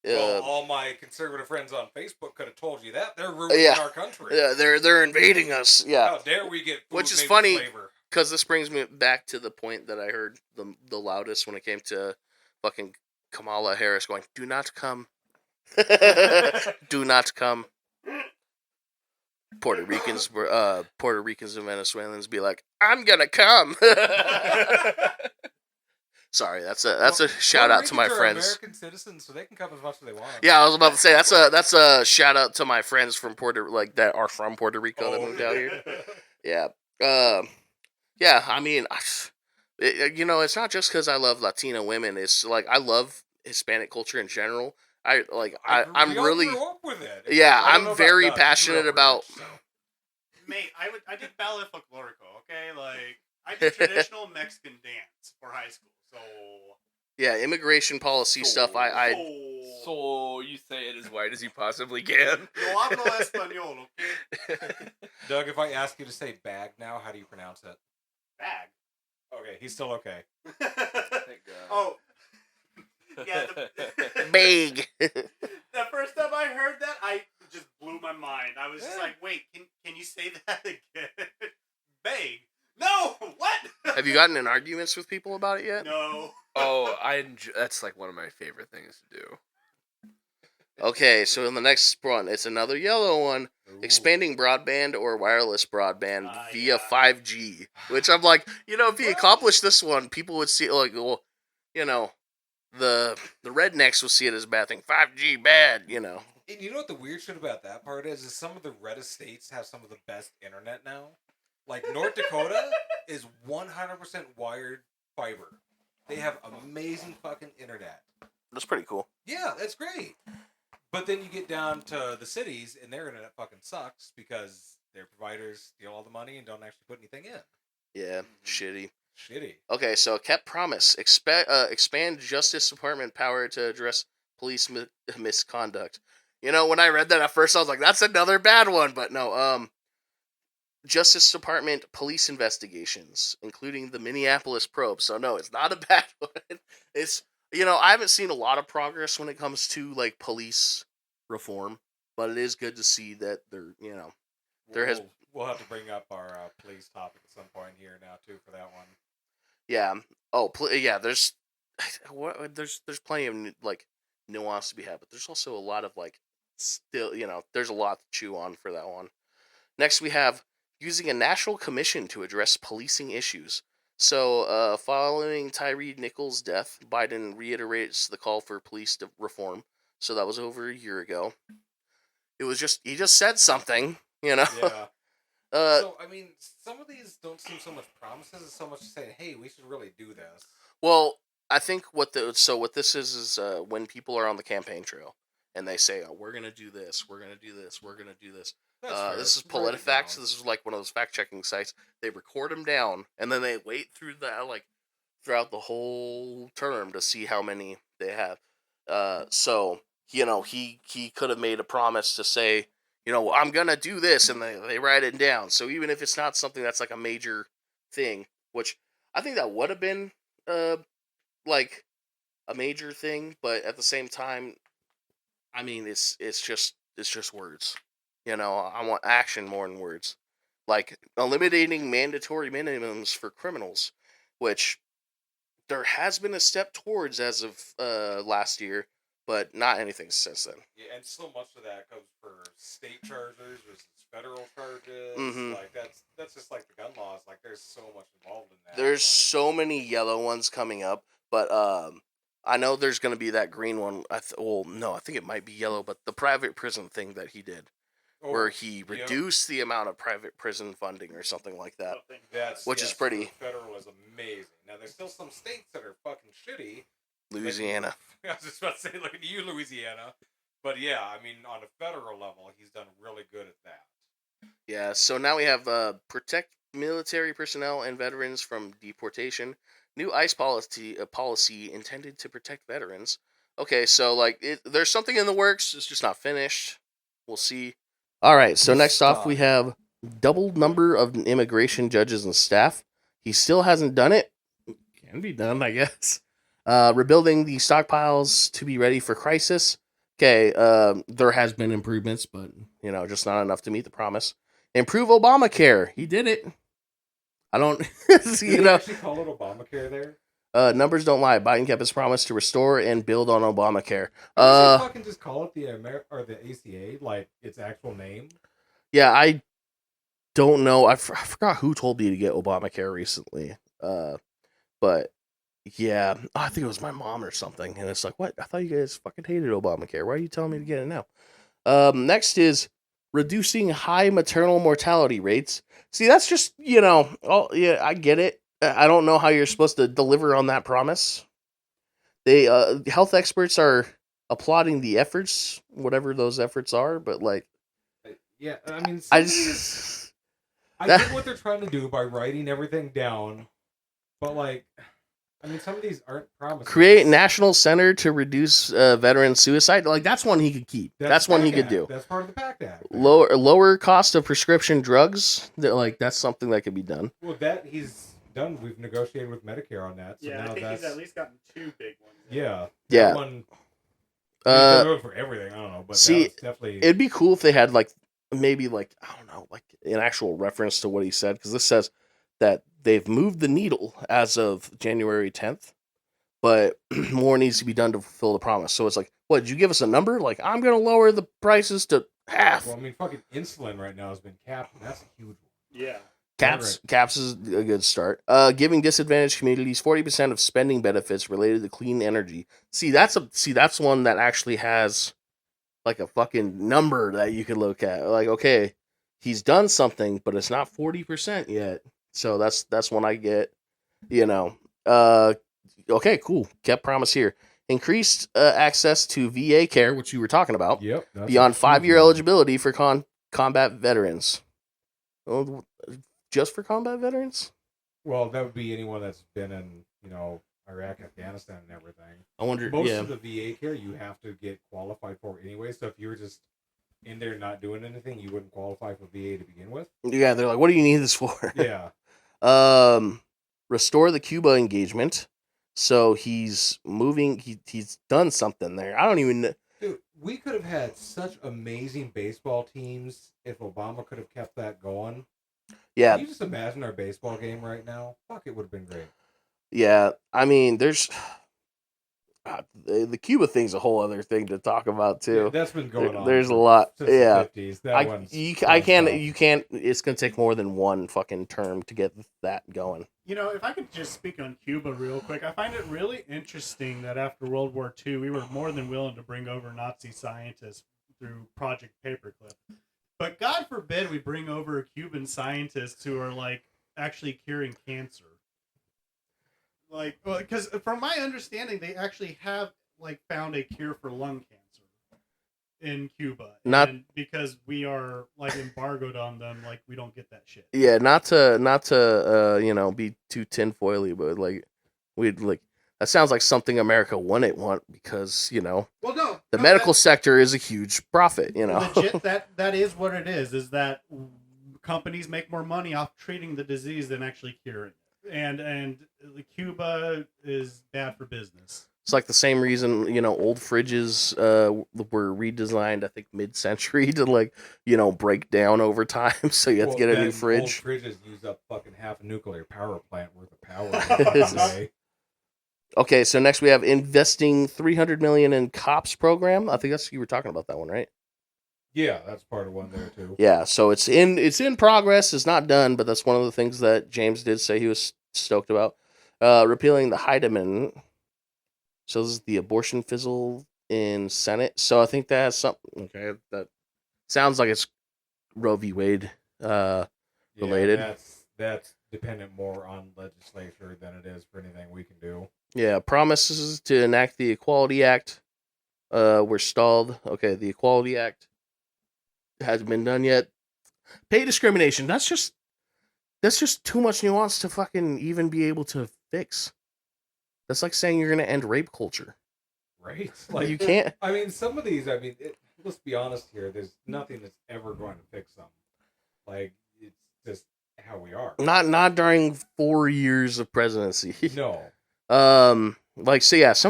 S1: Well, all my conservative friends on Facebook could have told you that. They're ruining our country.
S3: Yeah, they're invading us. Yeah.
S1: How dare we get food
S3: Which is
S1: made
S3: funny,
S1: with flavor.
S3: because this brings me back to the point that I heard the loudest when it came to fucking Kamala Harris going, "Do not come." Do not come. Puerto Ricans and Venezuelans be like, "I'm gonna come." Sorry, that's a shout out to my friends.
S1: American citizens, so they can come as much as they want.
S3: Yeah, I was about to say that's a shout out to my friends from that are from Puerto Rico that moved out here. Yeah, yeah. I mean, it's not just because I love Latino women. It's like I love Hispanic culture in general. I'm really
S1: grew up with it.
S3: Yeah, I'm very passionate about.
S4: Mate, I did ballet folklorico. Okay, like I did traditional Mexican dance for high school. So
S3: yeah, immigration policy stuff.
S2: So you say it as white as you possibly can.
S4: Yo hablo español, okay?
S1: Doug, if I ask you to say bag now, how do you pronounce it?
S4: Bag.
S1: Okay, he's still okay.
S2: Thank God.
S4: Oh. Yeah,
S3: big.
S4: The first time I heard that, I just blew my mind. I was just like, "Wait, can you say that again?" Bag. No, what?
S3: Have you gotten in arguments with people about it yet?
S4: No.
S2: Oh, that's like one of my favorite things to do.
S3: Okay, so in the next one, it's another yellow one. Ooh. Expanding broadband or wireless broadband via 5G. Which I'm like, if he accomplished this one, people would see it like, well, the rednecks will see it as a bad thing. 5G bad,
S1: And you know what the weird shit about that part is some of the reddest states have some of the best internet now. Like North Dakota is 100% wired fiber. They have amazing fucking internet.
S3: That's pretty cool.
S1: Yeah, that's great. But then you get down to the cities and their internet fucking sucks because their providers steal all the money and don't actually put anything in.
S3: Yeah, shitty.
S1: Okay,
S3: so kept promise. Expand Justice Department power to address police misconduct. When I read that at first, I was like, that's another bad one. But no, Justice Department police investigations, including the Minneapolis probe. So no, it's not a bad one. It's, I haven't seen a lot of progress when it comes to like police reform, but it is good to see that
S1: We'll have to bring up our police topic at some point here now too for that one.
S3: Yeah. Oh, yeah. There's plenty of like nuance to be had, but there's also a lot of like still, there's a lot to chew on for that one. Next, we have using a national commission to address policing issues. So, following Tyree Nichols' death, Biden reiterates the call for police reform. So that was over a year ago. It was he just said something, Yeah.
S1: So, I mean, some of these don't seem so much promises as so much saying, hey, we should really do this.
S3: Well, I think what this is when people are on the campaign trail and they say, "Oh, we're gonna do this, we're gonna do this, we're gonna do this." This is PolitiFact. This is like one of those fact checking sites. They record them down and then they wait throughout the whole term to see how many they have. So he could have made a promise to say, I'm gonna do this, and they write it down. So even if it's not something that's like a major thing, which I think that would have been like a major thing, but at the same time, I mean, it's just words. I want action more than words. Like eliminating mandatory minimums for criminals, which there has been a step towards as of last year, but not anything since then.
S1: Yeah, and so much of that comes for state charges versus federal charges.
S3: Mm-hmm.
S1: Like that's just like the gun laws. Like there's so much involved in that.
S3: There's so many yellow ones coming up, but I know there's going to be that green one. I think it might be yellow, but the private prison thing that he did, where he reduced the amount of private prison funding or something like that, which is pretty.
S1: Federal is amazing. Now there's still some states that are fucking shitty.
S3: Louisiana.
S1: I was just about to say, look at you, Louisiana. But yeah, I mean, on a federal level, he's done really good at that.
S3: Yeah. So now we have protect military personnel and veterans from deportation. New ICE policy intended to protect veterans. Okay, so there's something in the works. It's just not finished. We'll see. All right. So next off, we have double number of immigration judges and staff. He still hasn't done it. Can be done, I guess. Rebuilding the stockpiles to be ready for crisis. Okay. There has been improvements, but just not enough to meet the promise. Improve Obamacare. He did it. I don't,
S1: Did you actually call it Obamacare there?
S3: Numbers don't lie. Biden kept his promise to restore and build on Obamacare.
S1: Fucking just call it the ACA, like its actual name.
S3: Yeah, I don't know. I forgot who told me to get Obamacare recently. But yeah, I think it was my mom or something. And it's like, what? I thought you guys fucking hated Obamacare. Why are you telling me to get it now? Next is reducing high maternal mortality rates. See, that's just, I get it. I don't know how you're supposed to deliver on that promise. They health experts are applauding the efforts, whatever those efforts are, but
S1: yeah, I mean, I get what they're trying to do by writing everything down, but I mean, some of these aren't promises.
S3: Create national center to reduce veteran suicide. That's one he could keep. That's one he could do.
S1: That's part of the PACT Act.
S3: Lower cost of prescription drugs. That's something that could be done.
S1: Well, that he's done. We've negotiated with Medicare on that. So
S4: yeah,
S1: now
S4: I think he's at least gotten 2 big ones.
S1: Yeah.
S3: Yeah.
S1: One, they're for everything. I don't know, but
S3: see,
S1: definitely.
S3: It'd be cool if they had maybe I don't know, an actual reference to what he said, because this says that they've moved the needle as of January 10th, but more needs to be done to fulfill the promise. So it's what, did you give us a number? I'm going to lower the prices to half.
S1: Well, I mean, fucking insulin right now has been capped, and that's a huge one.
S4: Yeah.
S3: Caps is a good start. Giving disadvantaged communities 40% of spending benefits related to clean energy. See, that's one that actually has a fucking number that you could look at. Okay, he's done something, but it's not 40% yet. So that's one I get. Okay, cool. Kept promise here. Increased access to VA care, which you were talking about.
S1: Yep.
S3: Beyond 5-year eligibility for combat veterans. Oh, just for combat veterans?
S1: Well, that would be anyone that's been in, Iraq, Afghanistan, and everything.
S3: I wonder.
S1: Most of the VA care you have to get qualified for anyway. So if you were just in there not doing anything, you wouldn't qualify for VA to begin with.
S3: Yeah, they're like, what do you need this for?
S1: Yeah.
S3: Restore the Cuba engagement. So he's moving. He's done something there. I don't even know.
S1: Dude, we could have had such amazing baseball teams if Obama could have kept that going.
S3: Yeah.
S1: Can you just imagine our baseball game right now? Fuck, it would have been great.
S3: Yeah, I mean, there's The Cuba thing's a whole other thing to talk about too.
S1: Yeah, that's been going on.
S3: There's a lot.
S1: Since
S3: yeah,
S1: the 50s.
S3: I can't. You can't. It's gonna take more than one fucking term to get that going.
S4: If I could just speak on Cuba real quick, I find it really interesting that after World War II, we were more than willing to bring over Nazi scientists through Project Paperclip. But God forbid we bring over Cuban scientists who are like actually curing cancer. Because from my understanding, they actually have found a cure for lung cancer in Cuba. And because we are embargoed on them, we don't get that shit.
S3: Yeah, not to be too tinfoily, but we'd that sounds like something America wouldn't want because the medical sector is a huge profit.
S4: Legit, that is what it is. Is that companies make more money off treating the disease than actually curing it. And Cuba is bad for business.
S3: It's like the same reason old fridges were redesigned, I think mid-century to break down over time, so you have to get a new fridge.
S1: Old fridges use up fucking half a nuclear power plant worth of power.
S3: Okay, so next we have investing $300 million in COPS program. I think you were talking about that one, right?
S1: Yeah, that's part of one there too.
S3: Yeah, so it's in progress. It's not done, but that's one of the things that James did say he was stoked about. Repealing the Hyde Amendment. So this is the abortion fizzle in Senate. So I think that has something. Okay, that sounds like it's Roe v. Wade related.
S1: That's dependent more on legislature than it is for anything we can do.
S3: Yeah, promises to enact the Equality Act were stalled. Okay, the Equality Act hasn't been done yet. Pay discrimination. That's just too much nuance to fucking even be able to fix. That's like saying you're going to end rape culture.
S1: Right?
S3: You can't.
S1: I mean, some of these, let's be honest here, there's nothing that's ever going to fix them. It's just how we are.
S3: Not during 4 years of presidency.
S1: No.
S3: Some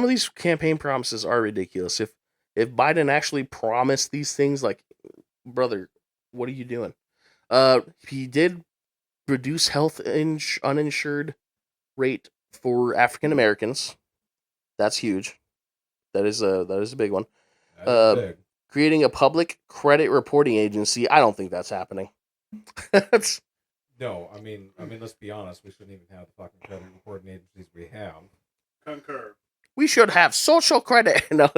S3: of these campaign promises are ridiculous. If Biden actually promised these things, brother, what are you doing? He did reduce health uninsured rate for African Americans. That's huge. That is a big one.
S1: Big.
S3: Creating a public credit reporting agency. I don't think that's happening.
S1: No, I mean, let's be honest. We shouldn't even have the fucking credit reporting agencies we have.
S4: Concur.
S3: We should have social credit. No,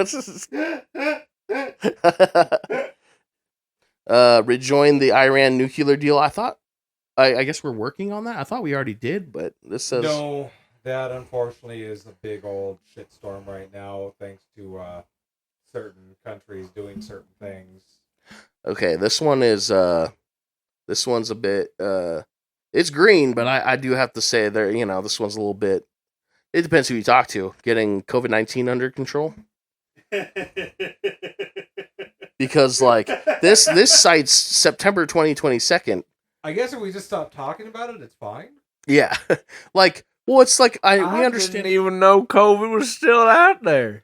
S3: rejoin the Iran nuclear deal. I guess we're working on that. I thought we already did, but this says
S1: no. That unfortunately is a big old shitstorm right now, thanks to certain countries doing certain things.
S3: Okay, this one's a bit it's green, but I do have to say this one's a little bit. It depends who you talk to. Getting COVID-19 under control. Because this cites September 2022.
S1: I guess if we just stop talking about it, it's fine.
S3: Yeah, well, it's we understand.
S2: Didn't even know COVID was still out there.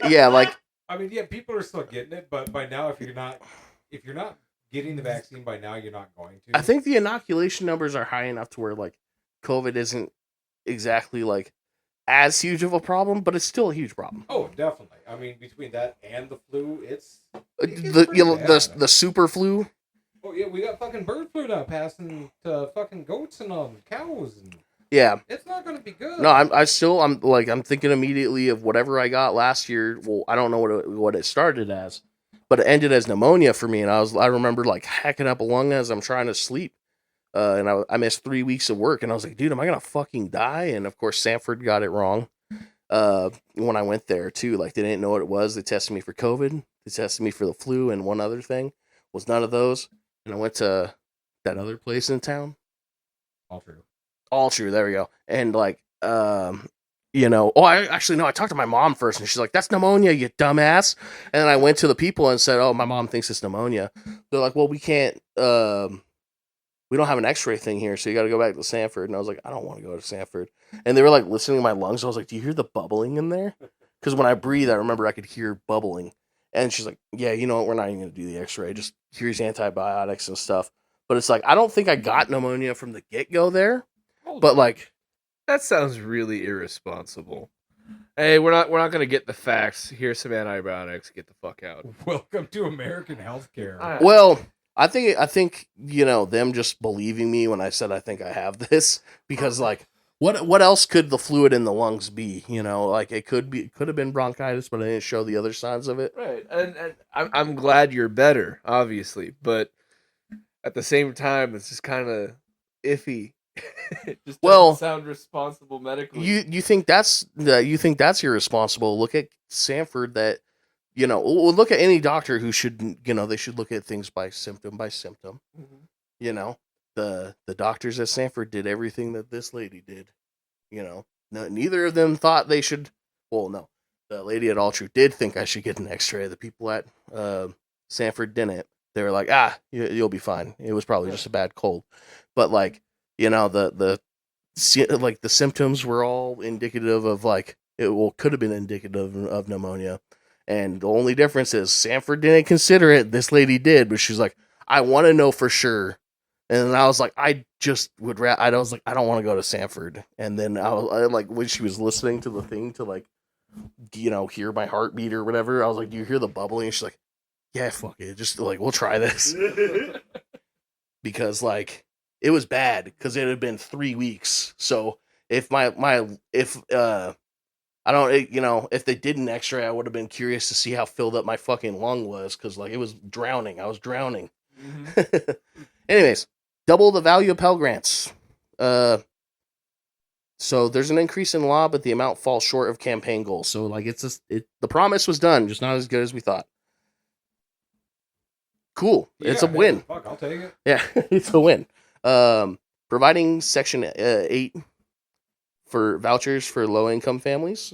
S3: Yeah,
S1: people are still getting it, but by now, if you're not getting the vaccine by now, you're not going to.
S3: I think the inoculation numbers are high enough to where COVID isn't exactly as huge of a problem, but it's still a huge problem.
S1: Oh, definitely. I mean, between that and the flu, it's
S3: the super flu.
S1: Oh yeah, we got fucking bird flu now passing to fucking goats and cows and.
S3: Yeah,
S1: it's not going to be good.
S3: No, I'm thinking immediately of whatever I got last year. Well, I don't know what it started as, but it ended as pneumonia for me, and I remember hacking up a lung as I'm trying to sleep, and I missed 3 weeks of work, and I was like, dude, am I gonna fucking die? And of course, Sanford got it wrong. When I went there too, they didn't know what it was. They tested me for COVID, they tested me for the flu, and one other thing was none of those. And I went to that other place in town. All true. There we go. And I talked to my mom first, and she's like, "That's pneumonia, you dumbass." And then I went to the people and said, "Oh, my mom thinks it's pneumonia." They're like, "Well, we can't. We don't have an X-ray thing here, so you got to go back to Sanford." And I was like, "I don't want to go to Sanford." And they were listening to my lungs. I was like, "Do you hear the bubbling in there?" Because when I breathe, I remember I could hear bubbling. And she's like, "Yeah, you know what? We're not even going to do the X-ray. Just here's antibiotics and stuff." But it's I don't think I got pneumonia from the get-go there. But
S2: that sounds really irresponsible. Hey, we're not gonna get the facts. Here's some antibiotics. Get the fuck out.
S1: Welcome to American healthcare.
S3: Well, I think them just believing me when I said I think I have this, because like what else could the fluid in the lungs be? Like it could have been bronchitis, but I didn't show the other signs of it.
S2: Right, and I'm glad you're better, obviously, but at the same time, it's just kind of iffy. It just doesn't sound responsible medically.
S3: You think that's irresponsible? Look at Sanford. That look at any doctor who should they should look at things by symptom by symptom. Mm-hmm. The doctors at Sanford did everything that this lady did. Neither of them thought they should. Well, no, the lady at Altru did think I should get an X-ray. The people at Sanford didn't. They were like, you'll be fine. It was probably just a bad cold. But like, the symptoms were all indicative of could have been indicative of pneumonia. And the only difference is Sanford didn't consider it. This lady did, but she's like, I want to know for sure. And I was like, I was like, I don't want to go to Sanford. And then I like, when she was listening to the thing to like, hear my heartbeat or whatever, I was like, do you hear the bubbling? And she's like, yeah, fuck it. Just like, we'll try this. Because like, it was bad because it had been 3 weeks. So if if they did an X-ray, I would have been curious to see how filled up my fucking lung was, because like it was drowning. I was drowning. Mm-hmm. Anyways, double the value of Pell Grants. So there's an increase in law, but the amount falls short of campaign goals. So like the promise was done, just not as good as we thought. Cool. It's a win.
S1: Fuck, I'll take it.
S3: Yeah, it's a win. Providing Section 8 for vouchers for low-income families.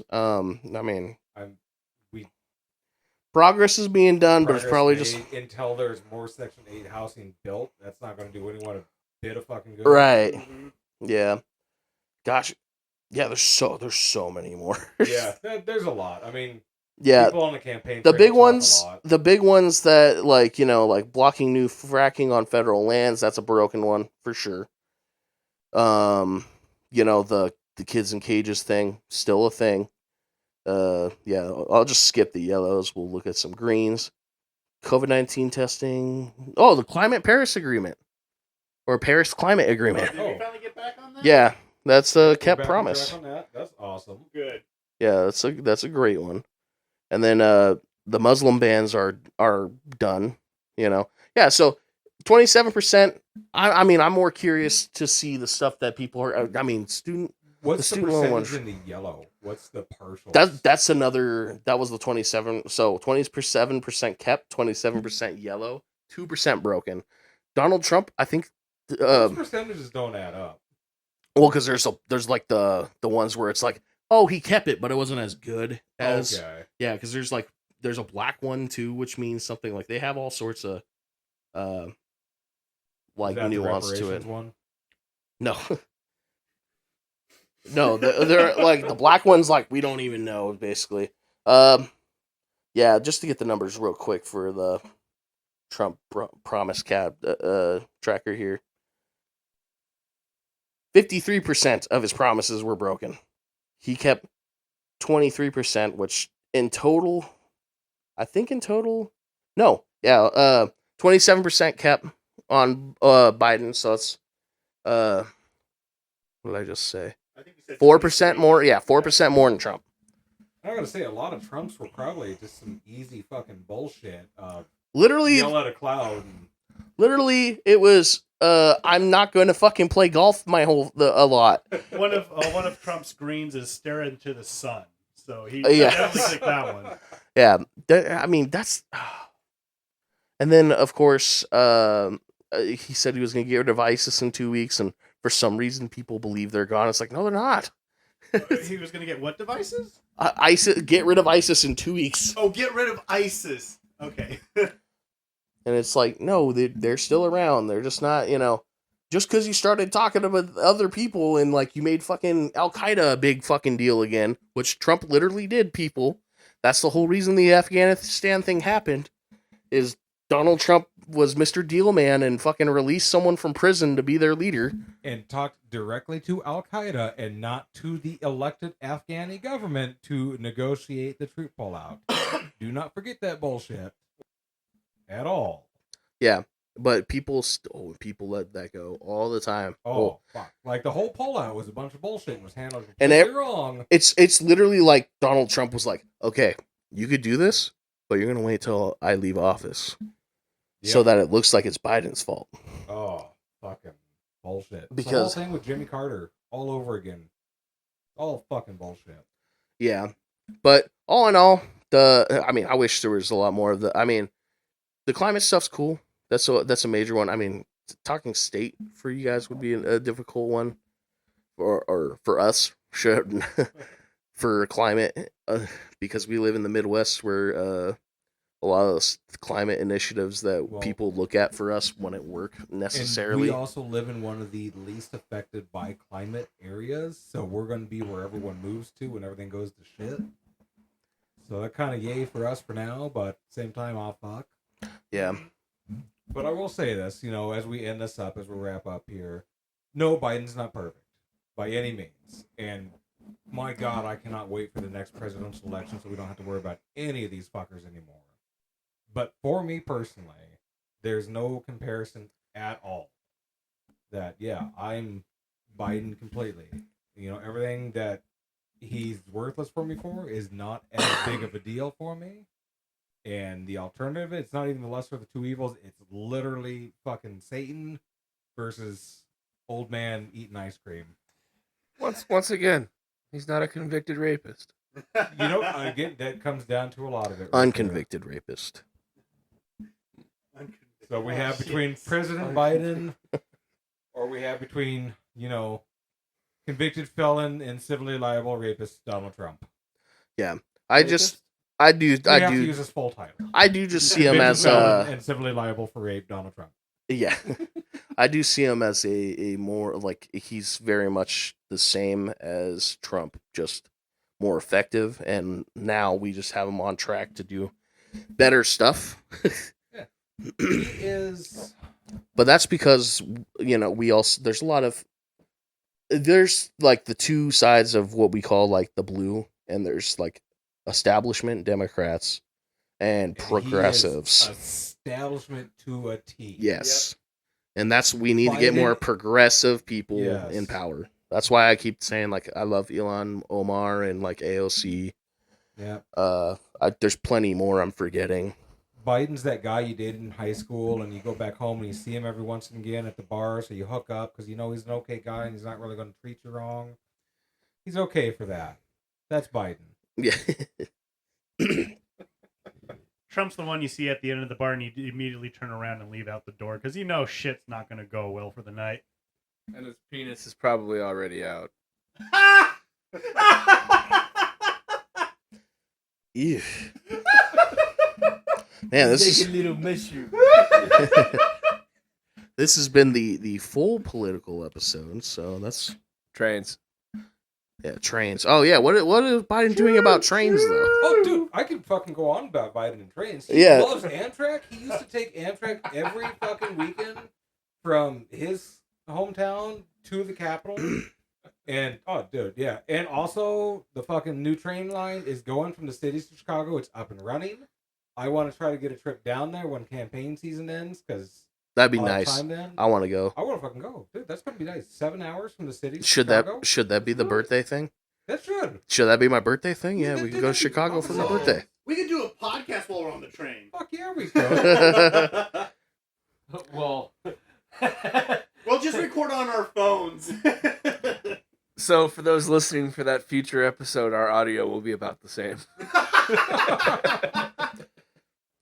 S3: Progress is being done, but it's probably just
S1: until there's more Section 8 housing built. That's not going to do anyone a bit of fucking good.
S3: Right. Mm-hmm. Yeah. Gosh. Yeah. There's so many more.
S1: Yeah. There's a lot. I mean.
S3: Yeah.
S1: People on the campaign.
S3: The big ones that like blocking new fracking on federal lands. That's a broken one for sure. The kids in cages thing, still a thing. Yeah, I'll just skip the yellows. We'll look at some greens. COVID-19 testing. Oh, the Paris Agreement. Or Paris Climate Agreement.
S4: Did you finally get back on that?
S3: Yeah, that's a kept promise.
S1: On that? That's awesome.
S4: Good.
S3: Yeah, that's a great one. And then the Muslim bans are done. Yeah, so 27%. I'm more curious to see the stuff that people are.
S1: What's the
S3: student
S1: percentage in the yellow? What's the partial?
S3: That's another. That was the 27. So 27% kept, 27% yellow, 2% broken. Donald Trump, I think.
S1: Those percentages don't add up.
S3: Well, because there's like the ones where it's like, oh, he kept it, but it wasn't as good as. Okay. Yeah, because there's a black one too, which means something like they have all sorts of like nuance to it. One? No. No, they're like the black ones. Like we don't even know basically. Yeah, just to get the numbers real quick for the Trump promise cap tracker here. 53% of his promises were broken. He kept 23%, which in total, no, yeah, 27% kept on Biden. So it's what did I just say? 4% more. Yeah, 4% more than Trump.
S1: I gotta say, a lot of Trumps were probably just some easy fucking bullshit.
S3: Literally,
S1: yell at a cloud.
S3: Literally, it was. I'm not going to fucking play golf a lot.
S4: One of Trump's greens is stare into the sun. So he definitely took that one.
S3: Yeah, that's. And then of course, he said he was going to get rid of ISIS in 2 weeks, and for some reason, people believe they're gone. It's like, no, they're not.
S4: He was going to get what devices?
S3: ISIS. Get rid of ISIS in 2 weeks.
S4: Oh, get rid of ISIS. Okay.
S3: And it's like, no, they're still around. They're just not, just because you started talking about other people and like you made fucking Al Qaeda a big fucking deal again, which Trump literally did, people. That's the whole reason the Afghanistan thing happened, is Donald Trump was Mr. Deal Man and fucking released someone from prison to be their leader.
S1: And talked directly to Al Qaeda and not to the elected Afghani government to negotiate the troop pullout. Do not forget that bullshit at all.
S3: Yeah, but people let that go all the time.
S1: Oh, fuck. Like, the whole pullout was a bunch of bullshit and was handled
S3: And
S1: completely wrong.
S3: It's literally like Donald Trump was like, okay, you could do this, but you're going to wait till I leave office so that it looks like it's Biden's fault.
S1: Oh, fucking bullshit.
S3: Because
S1: the whole thing with Jimmy Carter all over again. All fucking bullshit.
S3: Yeah. But all in all, I wish there was a lot more of the climate stuff's cool. That's a major one. I mean, talking state for you guys would be a difficult one, or for us, for climate, because we live in the Midwest, where a lot of those climate initiatives that people look at for us wouldn't work necessarily.
S1: And we also live in one of the least affected by climate areas, so we're going to be where everyone moves to when everything goes to shit. So that kind of yay for us for now, but at the same time, fuck.
S3: Yeah.
S1: But I will say this, as we end this up, as we wrap up here, no, Biden's not perfect by any means. And my God, I cannot wait for the next presidential election so we don't have to worry about any of these fuckers anymore. But for me personally, there's no comparison at all. That, I'm Biden completely. Everything that he's worthless for me for is not as big of a deal for me. And the alternative, it's not even the lesser of the two evils. It's literally fucking Satan versus old man eating ice cream.
S2: Once again, he's not a convicted rapist.
S1: Again, that comes down to a lot of it.
S3: Unconvicted rapist.
S1: So we have between President Biden, or we have between, convicted felon and civilly liable rapist Donald Trump.
S3: Yeah. I do
S1: have to use his full title.
S3: I do just see him as
S1: and civilly liable for rape, Donald Trump.
S3: Yeah. I do see him as a more like he's very much the same as Trump, just more effective, and now we just have him on track to do better stuff.
S1: Yeah. He is,
S3: but that's because we also there's like the two sides of what we call like the blue, and there's like establishment Democrats and progressives.
S1: He is establishment to a T.
S3: Yes. Yep. And we need to get more progressive people in power. That's why I keep saying like I love Ilhan Omar and like AOC.
S1: Yeah.
S3: There's plenty more I'm forgetting.
S1: Biden's that guy you dated in high school, and you go back home and you see him every once and again at the bar, so you hook up because he's an okay guy and he's not really going to treat you wrong. He's okay for that. That's Biden.
S3: Yeah.
S4: Trump's the one you see at the end of the bar and you immediately turn around and leave out the door because shit's not going to go well for the night.
S2: And his penis is probably already out.
S3: Ew. Man, this is
S2: a little mushroom.
S3: This has been the full political episode, so that's
S2: trains.
S3: Yeah, trains. Oh yeah, what is Biden doing about trains though?
S1: Oh dude, I can fucking go on about Biden and trains. He loves Amtrak. He used to take Amtrak every fucking weekend from his hometown to the Capitol. And and also the fucking new train line is going from the cities to Chicago. It's up and running. I want to try to get a trip down there when campaign season ends because
S3: that'd be nice. I want to go.
S1: I want to fucking go, dude. That's gonna be nice. 7 hours from the city.
S3: Should that be the birthday thing?
S1: That should.
S3: Should that be my birthday thing? Yeah, we can go to Chicago for my birthday.
S4: We can do a podcast while we're on the train.
S1: Fuck yeah, we go.
S2: Well,
S4: we'll just record on our phones.
S2: So for those listening for that future episode, our audio will be about the same.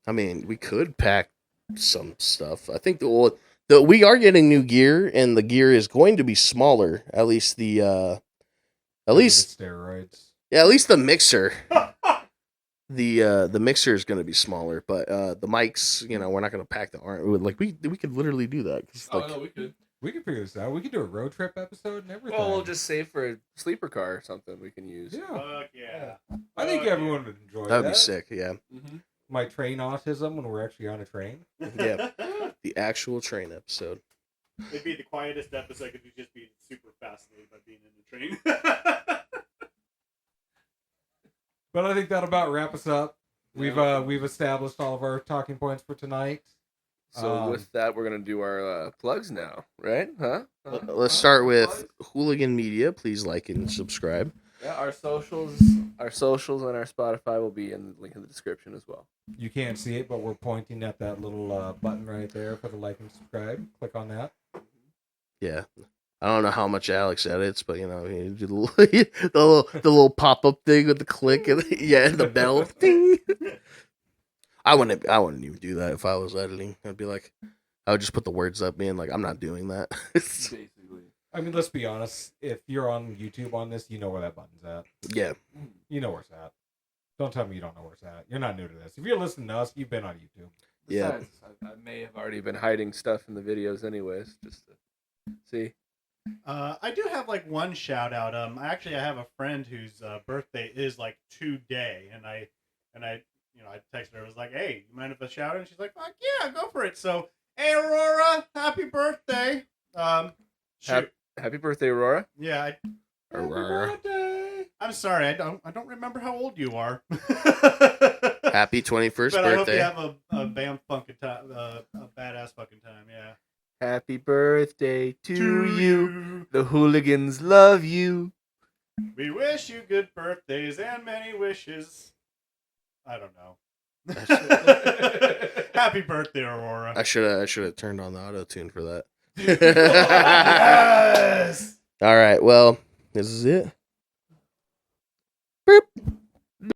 S3: I mean, we could pack some stuff. I think we are getting new gear, and the gear is going to be smaller. At least steroids. Yeah, at least the mixer. The mixer is going to be smaller, but the mics, we're not going to pack the arm. Like we could literally do that.
S2: No, we could.
S1: We can figure this out. We could do a road trip episode and everything.
S2: Well, we'll just save for a sleeper car or something we can use.
S1: Yeah.
S4: Fuck yeah.
S1: I think everyone would enjoy that.
S3: That'd be sick, yeah.
S2: Mm-hmm.
S1: my train autism when we're actually on a train.
S2: Yeah.
S3: The actual train episode.
S4: It'd be the quietest episode because you'd just be super fascinated by being in the train.
S1: But I think that'll about wrap us up.
S2: Yeah.
S1: We've established all of our talking points for tonight.
S2: So with that, we're gonna do our plugs now, right? Huh?
S3: Let's start with Hooligan Media. Please like and subscribe.
S2: Yeah, our socials and our Spotify will be in the link in the description as well.
S1: You can't see it, but we're pointing at that little button right there for the like and subscribe. Click on that.
S3: Yeah. I don't know how much Alex edits, but you know, he do the little pop up thing with the click and and the bell. Ding. I wouldn't even do that if I was editing. I'd be like, I would just put the words up, being like, I'm not doing that.
S2: Basically.
S1: I mean, let's be honest. If you're on YouTube on this, you know where that button's at.
S3: Yeah.
S1: You know where it's at. Don't tell me you don't know where it's at. You're not new to this. If you're listening to us, you've been on YouTube.
S3: Yeah.
S2: Besides, I may have already been hiding stuff in the videos anyways, just to see.
S4: I do have like one shout out. I have a friend whose birthday is like today, and I texted her. I was like, "Hey, you mind if I shout her?" And she's like, "Fuck yeah, go for it." So, hey, Aurora, happy birthday. Shoot.
S2: Happy birthday, Aurora.
S4: Yeah.
S3: Aurora.
S4: Happy birthday. I'm sorry, I don't remember how old you are.
S3: Happy 21st
S4: but I hope
S3: birthday.
S4: you have a bam fucking time, a badass fucking time. Yeah.
S2: Happy birthday to you. The Hooligans love you.
S4: We wish you good birthdays and many wishes. I don't know. Happy birthday, Aurora.
S3: I should have turned on the auto tune for that.
S4: Yes.
S3: All right. Well, this is it. Boop.